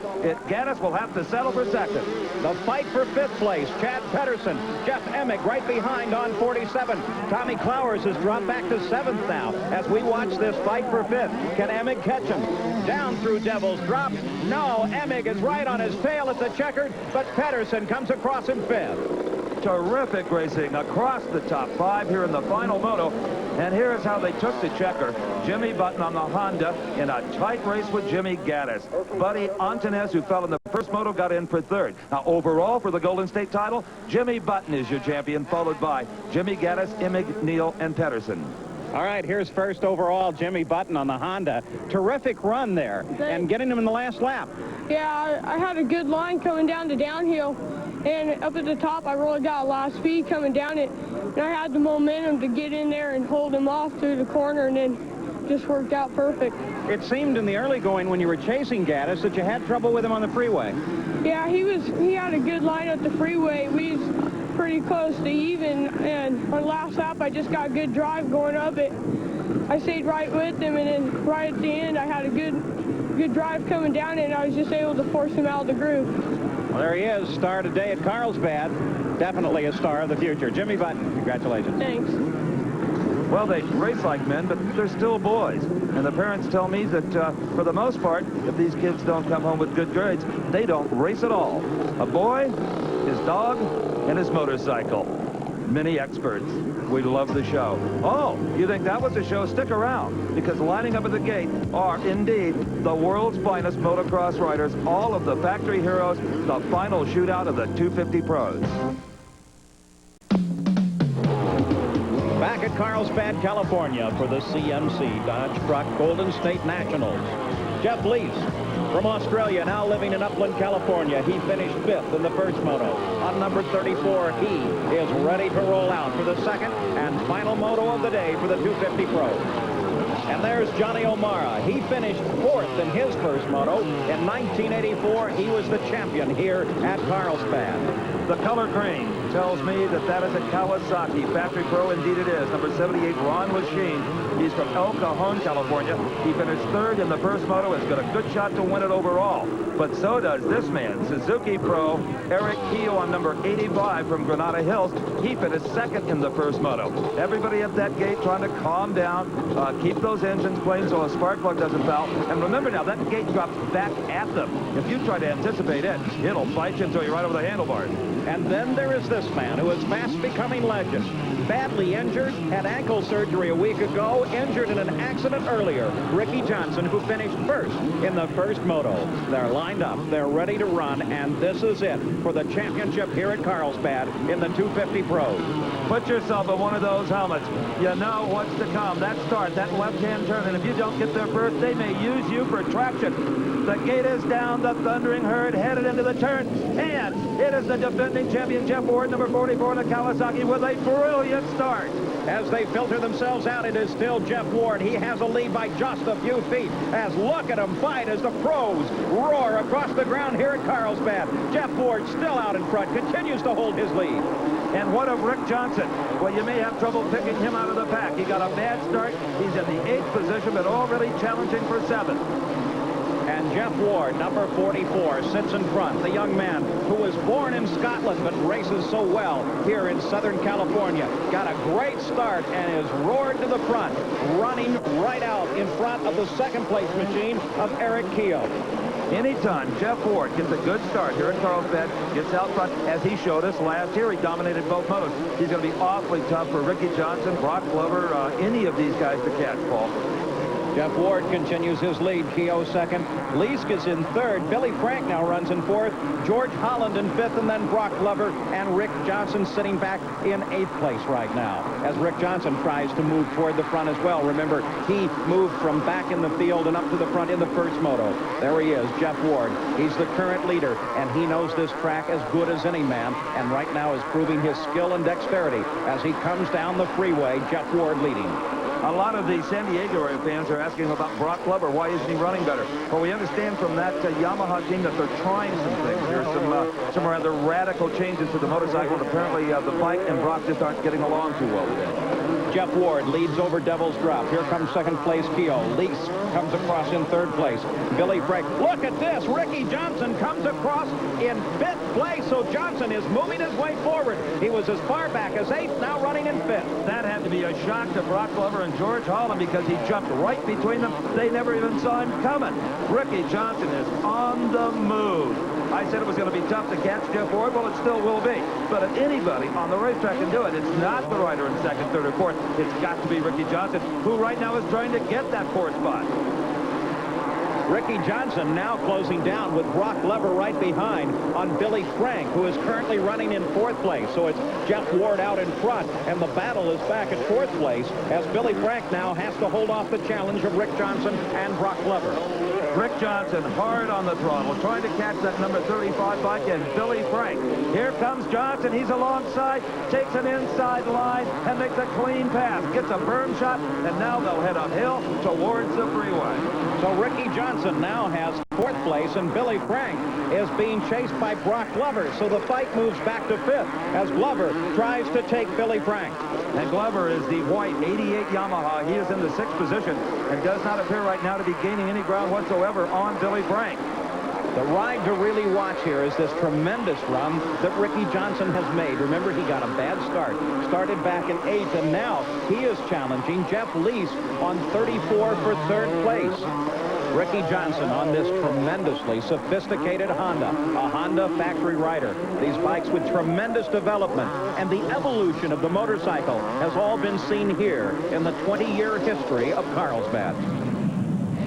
Gaddis will have to settle for second. The fight for fifth place, Chad Pedersen, Jeff Emig right behind on 47. Tommy Clowers has dropped back to 7th now as we watch this fight for fifth. Can Emig catch him? Down through Devil's Drop. No, Emig is right on his tail at the checkered, but Pedersen comes across in fifth. Terrific racing across the top 5 here in the final moto. And here's how they took the checker. Jimmy Button on the Honda in a tight race with Jimmy Gaddis. Buddy Antunez, who fell in the first moto, got in for third. Now, overall, for the Golden State title, Jimmy Button is your champion, followed by Jimmy Gaddis, Emig, Neal, and Pedersen. All right, here's first overall, Jimmy Button on the Honda. Terrific run there, and getting him in the last lap. Yeah, I had a good line coming down the downhill, and up at the top, I really got a lot of speed coming down it, and I had the momentum to get in there and hold him off through the corner, and then just worked out perfect. It seemed in the early going when you were chasing Gaddis that you had trouble with him on the freeway. Yeah, he had a good line at the freeway. We was pretty close to even, and on last lap, I just got a good drive going up it. I stayed right with him, and then right at the end, I had a good good drive coming down it, and I was just able to force him out of the groove. Well, there he is, star today at Carlsbad. Definitely a star of the future. Jimmy Button, congratulations. Thanks. Well, they race like men, but they're still boys. And the parents tell me that, for the most part, if these kids don't come home with good grades, they don't race at all. A boy, his dog, and his motorcycle. Many experts. We love the show. Oh, you think that was the show? Stick around, because lining up at the gate are, indeed, the world's finest motocross riders, all of the factory heroes, the final shootout of the 250 pros. Back at Carlsbad, California for the CMC Dodge Truck Golden State Nationals. Jeff Lees from Australia, now living in Upland, California. He finished 5th in the first moto. On number 34, he is ready to roll out for the second and final moto of the day for the 250 Pro. And there's Johnny O'Mara. He finished 4th in his first moto. In 1984, he was the champion here at Carlsbad. The color green tells me that that is a Kawasaki factory pro. Indeed it is. Number 78, Ron Lachine. He's from El Cajon, California. He finished 3rd in the first moto. Has got a good shot to win it overall. But so does this man, Suzuki pro Eric Keogh on number 85 from Granada Hills. He finished 2nd in the first moto. Everybody at that gate trying to calm down, keep those engines clean so a spark plug doesn't foul. And remember now, that gate drops back at them. If you try to anticipate it, it'll bite you until you're right over the handlebars. And then there is this man who is fast becoming legend. Badly injured, had ankle surgery a week ago, injured in an accident earlier. Ricky Johnson, who finished 1st in the first moto. They're lined up, they're ready to run, and this is it for the championship here at Carlsbad in the 250 Pros. Put yourself in one of those helmets. You know what's to come. That start, that left-hand turn, and if you don't get there first, they may use you for traction. The gate is down, the thundering herd headed into the turn, and it is the defending champion, Jeff Ward, number 44 in the Kawasaki, with a brilliant start. As they filter themselves out, it is still Jeff Ward. He has a lead by just a few feet. As look at him fight as the pros roar across the ground here at Carlsbad. Jeff Ward still out in front, continues to hold his lead. And what of Rick Johnson? Well, you may have trouble picking him out of the pack. He got a bad start. He's in the 8th position, but already challenging for 7th. And Jeff Ward, number 44, sits in front. The young man who was born in Scotland but races so well here in Southern California. Got a great start and is roared to the front, running right out in front of the second-place machine of Eric Keogh. Anytime Jeff Ward gets a good start here at Carlsbad, gets out front, as he showed us last year, he dominated both motos. He's going to be awfully tough for Ricky Johnson, Brock Glover, any of these guys to catch, Paul. Jeff Ward continues his lead. Keogh 2nd. Leask is in 3rd. Billy Frank now runs in 4th. George Holland in 5th, and then Brock Glover and Rick Johnson sitting back in 8th place right now, as Rick Johnson tries to move toward the front as well. Remember, he moved from back in the field and up to the front in the first moto. There he is, Jeff Ward. He's the current leader, and he knows this track as good as any man, and right now is proving his skill and dexterity as he comes down the freeway. Jeff Ward leading. A lot of the San Diego area fans are asking about Brock Glover. Why isn't he running better? Well, we understand from that Yamaha team that they're trying some things. There's some rather radical changes to the motorcycle. And apparently, the bike and Brock just aren't getting along too well today. Jeff Ward leads over Devil's Drop. Here comes 2nd place Keogh. Leaks comes across in 3rd place. Billy Frank. Look at this. Ricky Johnson comes across in 5th place. So Johnson is moving his way forward. He was as far back as 8th, now running in 5th. That had to be a shock to Brock Glover and George Holland, because he jumped right between them. They never even saw him coming. Ricky Johnson is on the move. I said it was going to be tough to catch Jeff Ward. Well, it still will be. But if anybody on the racetrack can do it, it's not the rider in 2nd, 3rd, or 4th. It's got to be Ricky Johnson, who right now is trying to get that 4th spot. Ricky Johnson now closing down with Brock Glover right behind on Billy Frank, who is currently running in 4th place. So it's Jeff Ward out in front, and the battle is back at 4th place as Billy Frank now has to hold off the challenge of Rick Johnson and Brock Glover. Rick Johnson hard on the throttle, trying to catch that number 35 bike, and Billy Frank. Here comes Johnson. He's alongside, takes an inside line, and makes a clean pass. Gets a berm shot, and now they'll head uphill towards the freeway. So Ricky Johnson now has 4th place, and Billy Frank is being chased by Brock Glover. So the fight moves back to 5th as Glover tries to take Billy Frank. And Glover is the white 88 Yamaha. He is in the 6th position and does not appear right now to be gaining any ground whatsoever on Billy Frank. The ride to really watch here is this tremendous run that Ricky Johnson has made. Remember, he got a bad start. Started back in 8th, and now he is challenging Jeff Lease on 34 for 3rd place. Ricky Johnson on this tremendously sophisticated Honda, a Honda factory rider. These bikes with tremendous development, and the evolution of the motorcycle has all been seen here in the 20-year history of Carlsbad.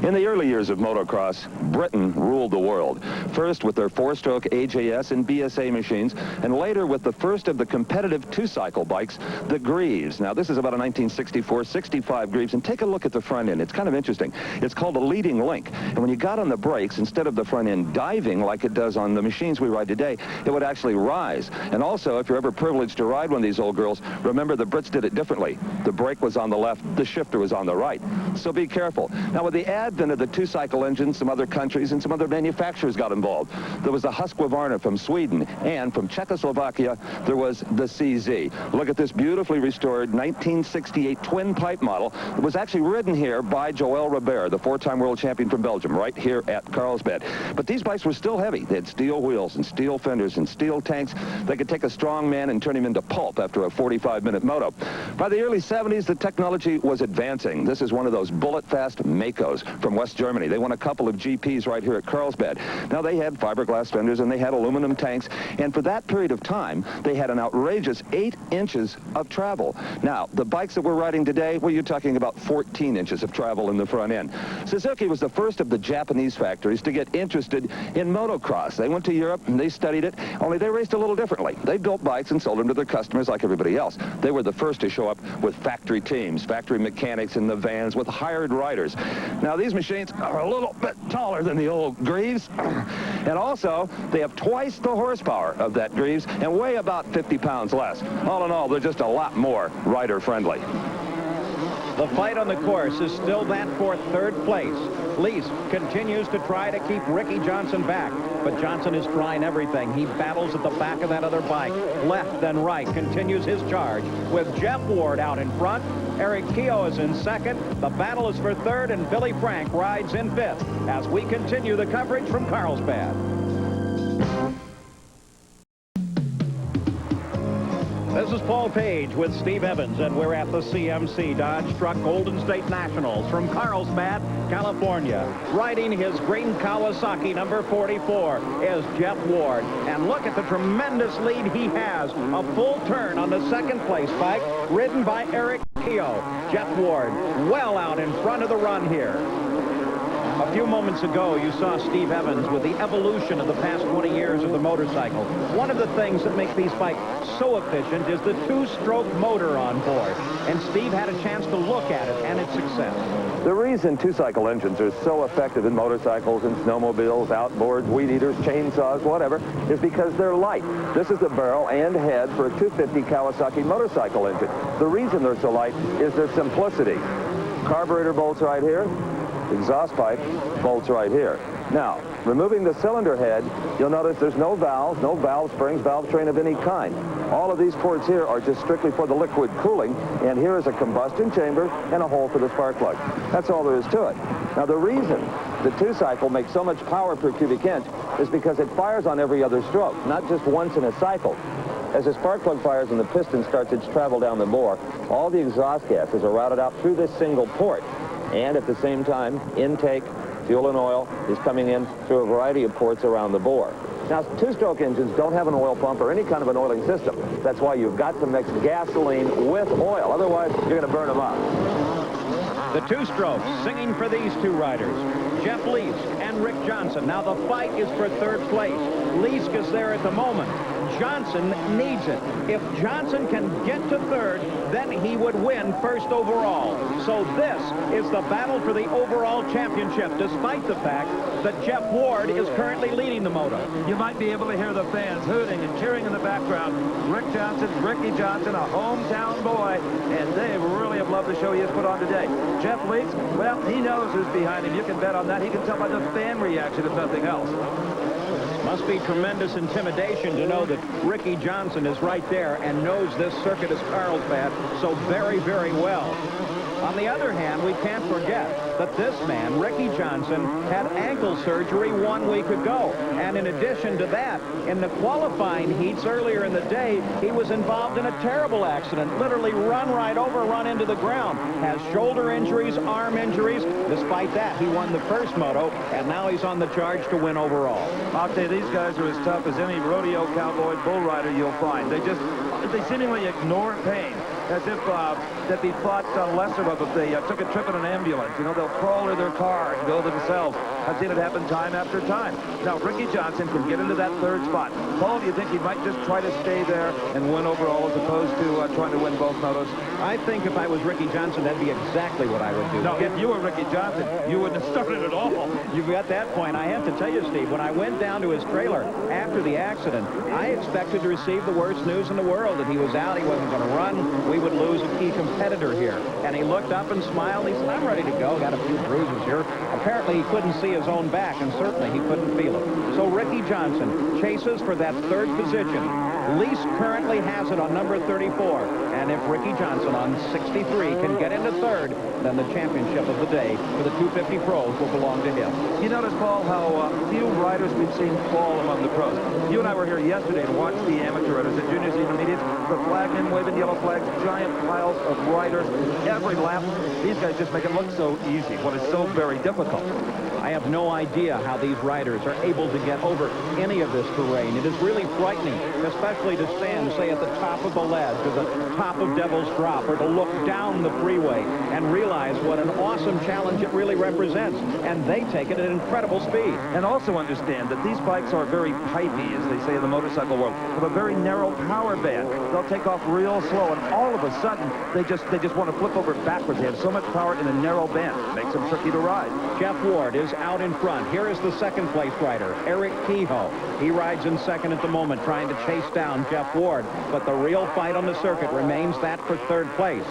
In the early years of motocross, Britain ruled the world. First with their 4-stroke AJS and BSA machines, and later with the first of the competitive 2-cycle bikes, the Greaves. Now, this is about a 1964-65 Greaves, and take a look at the front end. It's kind of interesting. It's called a leading link, and when you got on the brakes, instead of the front end diving like it does on the machines we ride today, it would actually rise. And also, if you're ever privileged to ride one of these old girls, remember the Brits did it differently. The brake was on the left, the shifter was on the right. So be careful. Now, with the advent of the 2-cycle engine, some other countries and some other manufacturers got involved. There was the Husqvarna from Sweden, and from Czechoslovakia, there was the CZ. Look at this beautifully restored 1968 twin pipe model. It was actually ridden here by Joël Robert, the 4-time world champion from Belgium, right here at Carlsbad. But these bikes were still heavy. They had steel wheels and steel fenders and steel tanks. They could take a strong man and turn him into pulp after a 45-minute moto. By the early 70s, the technology was advancing. This is one of those bullet-fast Makos from West Germany. They won a couple of GPs right here at Carlsbad. Now, they had fiberglass fenders and they had aluminum tanks, and for that period of time, they had an outrageous 8 inches of travel. Now, the bikes that we're riding today, well, you're talking about 14 inches of travel in the front end. Suzuki was the first of the Japanese factories to get interested in motocross. They went to Europe and they studied it, only they raced a little differently. They built bikes and sold them to their customers like everybody else. They were the first to show up with factory teams, factory mechanics in the vans with hired riders. Now, these machines are a little bit taller than the old Greaves, and also they have twice the horsepower of that Greaves and weigh about 50 pounds less. All in all, they're just a lot more rider-friendly. The fight on the course is still that for 3rd place. Lease continues to try to keep Ricky Johnson back, but Johnson is trying everything. He battles at the back of that other bike. Left and right continues his charge with Jeff Ward out in front. Eric Keogh is in 2nd. The battle is for 3rd, and Billy Frank rides in 5th as we continue the coverage from Carlsbad. This is Paul Page with Steve Evans, and we're at the CMC Dodge Truck Golden State Nationals from Carlsbad, California. Riding his green Kawasaki number 44 is Jeff Ward. And look at the tremendous lead he has. A full turn on the 2nd place bike, ridden by Eric Keogh. Jeff Ward well out in front of the run here. A few moments ago, you saw Steve Evans with the evolution of the past 20 years of the motorcycle. One of the things that makes these bikes so efficient is the 2-stroke motor on board. And Steve had a chance to look at it and its success. The reason 2-cycle engines are so effective in motorcycles and snowmobiles, outboards, weed eaters, chainsaws, whatever, is because they're light. This is the barrel and head for a 250 Kawasaki motorcycle engine. The reason they're so light is their simplicity. Carburetor bolts right here. Exhaust pipe bolts right here. Now, removing the cylinder head, you'll notice there's no valves, no valve springs, valve train of any kind. All of these ports here are just strictly for the liquid cooling, and here is a combustion chamber and a hole for the spark plug. That's all there is to it. Now, the reason the 2-cycle makes so much power per cubic inch is because it fires on every other stroke, not just once in a cycle. As the spark plug fires and the piston starts its travel down the bore, all the exhaust gases are routed out through this single port. And at the same time, intake, fuel and oil is coming in through a variety of ports around the bore. Now, 2-stroke engines don't have an oil pump or any kind of an oiling system. That's why you've got to mix gasoline with oil. Otherwise, you're going to burn them up. The 2-strokes singing for these 2 riders, Jeff Lease and Rick Johnson. Now, the fight is for 3rd place. Lease is there at the moment. Johnson needs it. If Johnson can get to 3rd, then he would win 1st overall. So this is the battle for the overall championship, despite the fact that Jeff Ward is currently leading the moto. You might be able to hear the fans hooting and cheering in the background. Rick Johnson, Ricky Johnson, a hometown boy, and they really have loved the show he has put on today. Jeff Lease, well, he knows who's behind him. You can bet on that. He can tell by the fan reaction, if nothing else. Must be tremendous intimidation to know that Ricky Johnson is right there and knows this circuit is Carlsbad so very, very well. On the other hand, we can't forget that this man, Ricky Johnson, had ankle surgery 1 week ago. And in addition to that, in the qualifying heats earlier in the day, he was involved in a terrible accident. Literally run right over, run into the ground. Has shoulder injuries, arm injuries. Despite that, he won the first moto, and now he's on the charge to win overall. I'll tell you, these guys are as tough as any rodeo cowboy bull rider you'll find. They seemingly ignore pain, as if that they thought lesser of if they took a trip in an ambulance. You know, they'll crawl to their car and go themselves. I've seen it happen time after time. Now, Ricky Johnson can get into that third spot. Paul, do you think he might just try to stay there and win overall as opposed to trying to win both motos? I think if I was Ricky Johnson, that'd be exactly what I would do. No, if you were Ricky Johnson, you wouldn't have started at all. You've got that point. I have to tell you, Steve, when I went down to his trailer after the accident, I expected to receive the worst news in the world, that he was out, he wasn't going to run, we would lose a key competitor here. And he looked up and smiled. He said, I'm ready to go. Got a few bruises here. Apparently, he couldn't see his own back, and certainly he couldn't feel it. So Ricky Johnson chases for that third position. Lease currently has it on number 34. And if Ricky Johnson on 63 can get into third, then the championship of the day for the 250 pros will belong to him. You notice, Paul, how few riders we've seen fall among the pros. You and I were here yesterday to watch the amateur riders, the juniors, the intermediates, the flagmen waving yellow flags, giant piles of riders every lap. These guys just make it look so easy, what is so very difficult. I have no idea how these riders are able to get over any of this terrain. It is really frightening, especially to stand, say, at the top of the ledge or the top of Devil's Drop, or to look down the freeway and realize what an awesome challenge it really represents. And they take it at incredible speed. And also understand that these bikes are very pipey, as they say in the motorcycle world, with a very narrow power band. They'll take off real slow, and all of a sudden, they just want to flip over backwards. They have so much power in a narrow band. It makes them tricky to ride. Jeff Ward is out in front. Here is the second place rider, Eric Kehoe. He rides in second at the moment, trying to chase down Jeff Ward. But the real fight on the circuit remains that for third place.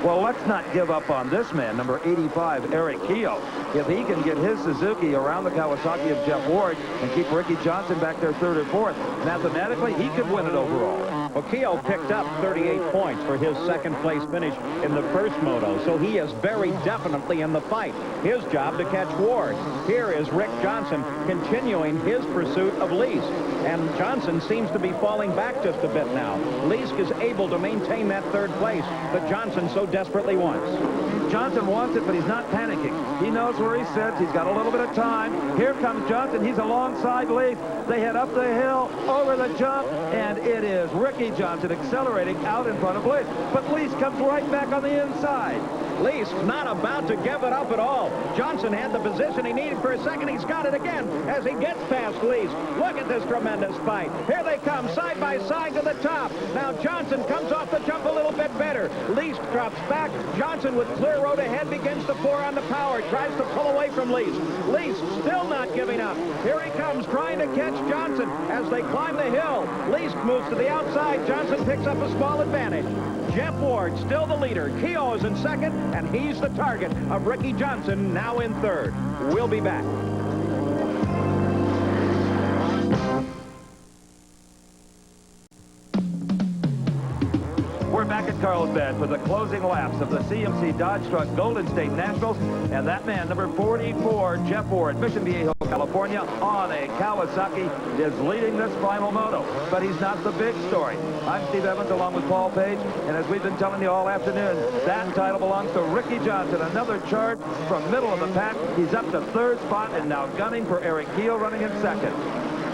Well, let's not give up on this man, number 85, Eric Kehoe. If he can get his Suzuki around the Kawasaki of Jeff Ward and keep Ricky Johnson back there third or fourth, mathematically, he could win it overall. Well, Kehoe picked up 38 points for his second place finish in the first moto, so he is very definitely in the fight. His job to catch Ward. Here is Rick Johnson continuing his pursuit of Lease. And Johnson seems to be falling back just a bit now. Leask is able to maintain that third place that Johnson so desperately wants. Johnson wants it, but he's not panicking. He knows where he sits. He's got a little bit of time. Here comes Johnson. He's alongside Lease. They head up the hill, over the jump, and it is Ricky Johnson accelerating out in front of Lease. But Lease comes right back on the inside. Lease not about to give it up at all. Johnson had the position he needed for a second. He's got it again as he gets past Lease. Look at this tremendous fight. Here they come side by side to the top. Now Johnson comes off the jump a little bit better. Lease drops back. Johnson with clear road ahead begins to pour on the power. Tries to pull away from Lease. Lease still not giving up. Here he comes trying to catch Johnson as they climb the hill. Lease moves to the outside. Johnson picks up a small advantage. Jeff Ward still the leader. Kehoe is in second, and he's the target of Ricky Johnson, now in third. We'll be back. We're back at Carlsbad for the closing laps of the CMC Dodge Truck Golden State Nationals, and that man, number 44, Jeff Ward, Mission Viejo, California, on a Kawasaki, is leading this final moto. But he's not the big story. I'm Steve Evans along with Paul Page, and as we've been telling you all afternoon, that title belongs to Ricky Johnson. Another charge from middle of the pack. He's up to third spot and now gunning for Eric Kehoe, running in second.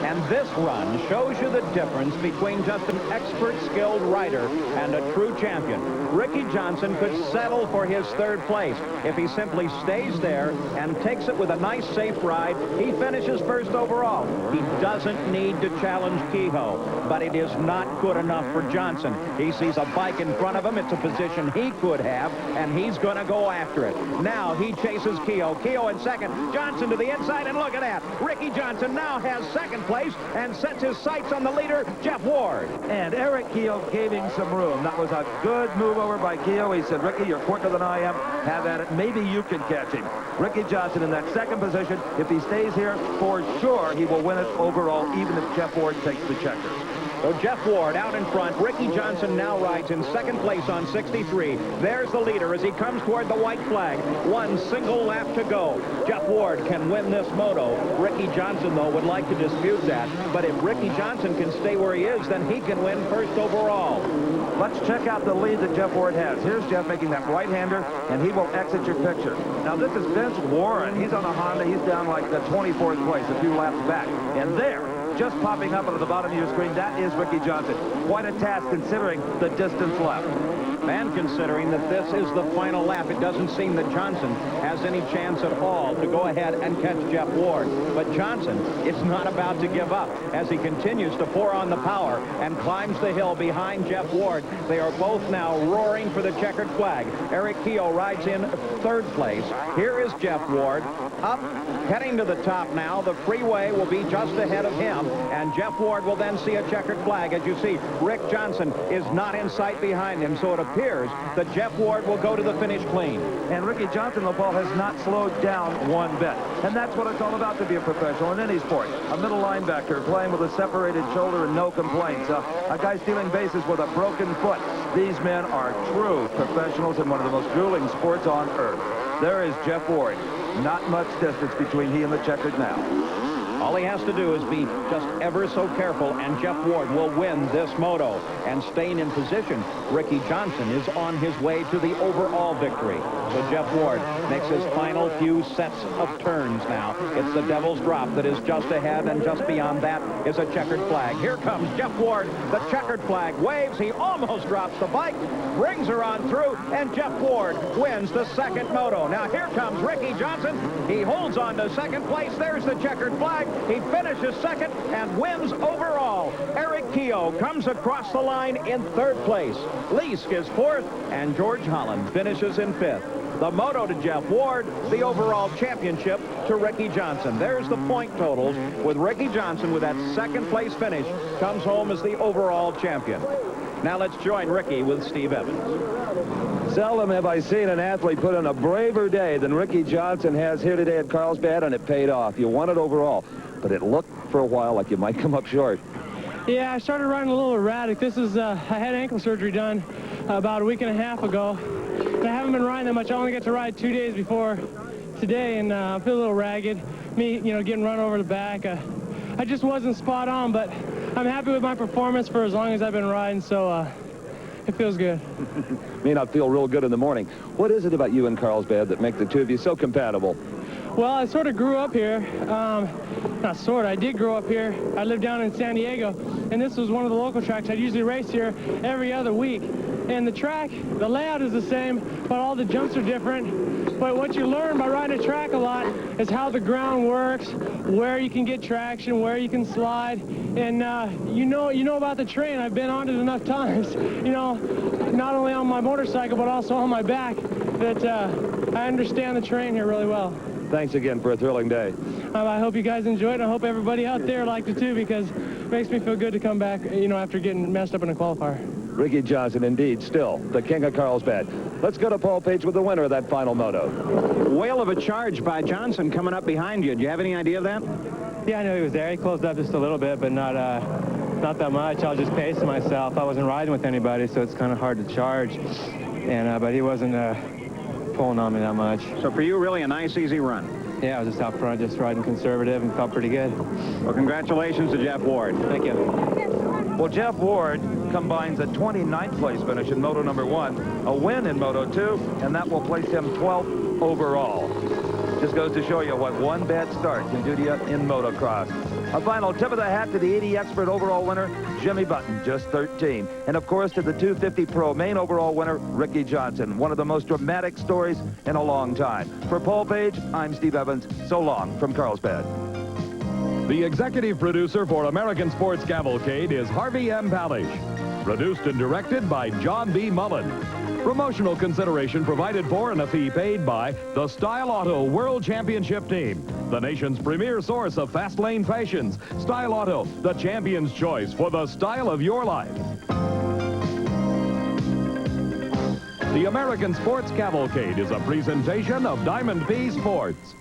And this run shows you the difference between just an expert, skilled rider and a true champion. Ricky Johnson could settle for his third place. If he simply stays there and takes it with a nice, safe ride, he finishes first overall. He doesn't need to challenge Kehoe, but it is not good enough for Johnson. He sees a bike in front of him. It's a position he could have, and he's going to go after it. Now he chases Kehoe. Kehoe in second. Johnson to the inside, and look at that. Ricky Johnson now has second place and sets his sights on the leader, Jeff Ward. And Eric Kehoe gave him some room. That was a good move over by Kehoe. He said, Ricky, you're quicker than I am. Have at it. Maybe you can catch him. Ricky Johnson in that second position. If he stays here, for sure he will win it overall, even if Jeff Ward takes the checkers. So Jeff Ward out in front. Ricky Johnson now rides in second place on 63. There's the leader as he comes toward the white flag. One single lap to go. Jeff Ward can win this moto. Ricky Johnson, though, would like to dispute that. But if Ricky Johnson can stay where he is, then he can win first overall. Let's check out the lead that Jeff Ward has. Here's Jeff making that right-hander, and he will exit your picture. Now, this is Vince Warren. He's on a Honda. He's down like the 24th place, a few laps back. And there, just popping up at the bottom of your screen, that is Ricky Johnson. Quite a task considering the distance left. And considering that this is the final lap, it doesn't seem that Johnson has any chance at all to go ahead and catch Jeff Ward. But Johnson is not about to give up as he continues to pour on the power and climbs the hill behind Jeff Ward. They are both now roaring for the checkered flag. Eric Keogh rides in third place. Here is Jeff Ward up, heading to the top now. The freeway will be just ahead of him, and Jeff Ward will then see a checkered flag. As you see, Rick Johnson is not in sight behind him, so it appears that Jeff Ward will go to the finish clean. And Ricky Johnson, the ball, has not slowed down one bit. And that's what it's all about to be a professional in any sport. A middle linebacker playing with a separated shoulder and no complaints. A guy stealing bases with a broken foot. These men are true professionals in one of the most grueling sports on earth. There is Jeff Ward. Not much distance between he and the checkered now. All he has to do is be just ever so careful, and Jeff Ward will win this moto. And staying in position, Ricky Johnson is on his way to the overall victory. So Jeff Ward makes his final few sets of turns now. It's the Devil's Drop that is just ahead, and just beyond that is a checkered flag. Here comes Jeff Ward. The checkered flag waves. He almost drops the bike, brings her on through, and Jeff Ward wins the second moto. Now here comes Ricky Johnson. He holds on to second place. There's the checkered flag. He finishes second and wins overall. Eric Keogh comes across the line in third place. Leask is fourth, and George Holland finishes in fifth. The moto to Jeff Ward, the overall championship to Ricky Johnson. There's the point totals, with Ricky Johnson with that second place finish comes home as the overall champion. Now let's join Ricky with Steve Evans. Seldom have I seen an athlete put in a braver day than Ricky Johnson has here today at Carlsbad, and it paid off. You won it overall, but it looked for a while like you might come up short. Yeah, I started riding a little erratic. This is, I had ankle surgery done about a week and a half ago. And I haven't been riding that much. I only got to ride 2 days before today, and I feel a little ragged. Me, getting run over the back. I just wasn't spot on, but I'm happy with my performance for as long as I've been riding, so it feels good. May not feel real good in the morning. What is it about you and Carlsbad that make the two of you so compatible? Well, I sort of grew up here. Not sort of, I did grow up here. I lived down in San Diego, and this was one of the local tracks. I'd usually race here every other week. And the track, the layout is the same, but all the jumps are different. But what you learn by riding a track a lot is how the ground works, where you can get traction, where you can slide. And you know about the train. I've been on it enough times, not only on my motorcycle, but also on my back, that I understand the terrain here really well. Thanks again for a thrilling day. I hope you guys enjoyed it. I hope everybody out there liked it too, because it makes me feel good to come back, after getting messed up in a qualifier. Ricky Johnson, indeed, still the king of Carlsbad. Let's go to Paul Page with the winner of that final moto. Whale of a charge by Johnson coming up behind you. Do you have any idea of that? Yeah, I knew he was there. He closed up just a little bit, but not that much. I was just pacing myself. I wasn't riding with anybody, so it's kind of hard to charge. And but he wasn't pulling on me that much. So for you, really a nice, easy run. Yeah, I was just out front, just riding conservative, and felt pretty good. Well, congratulations to Jeff Ward. Thank you. Well, Jeff Ward combines a 29th place finish in Moto number 1, a win in Moto 2, and that will place him 12th overall. Just goes to show you what one bad start can do to you in motocross. A final tip of the hat to the 80 expert overall winner, Jimmy Button, just 13. And of course to the 250 Pro main overall winner, Ricky Johnson. One of the most dramatic stories in a long time. For Paul Page, I'm Steve Evans. So long from Carlsbad. The executive producer for American Sports Cavalcade is Harvey M. Palish. Produced and directed by John B. Mullen. Promotional consideration provided for and a fee paid by the Style Auto World Championship Team, the nation's premier source of fast lane fashions. Style Auto, the champion's choice for the style of your life. The American Sports Cavalcade is a presentation of Diamond P Sports.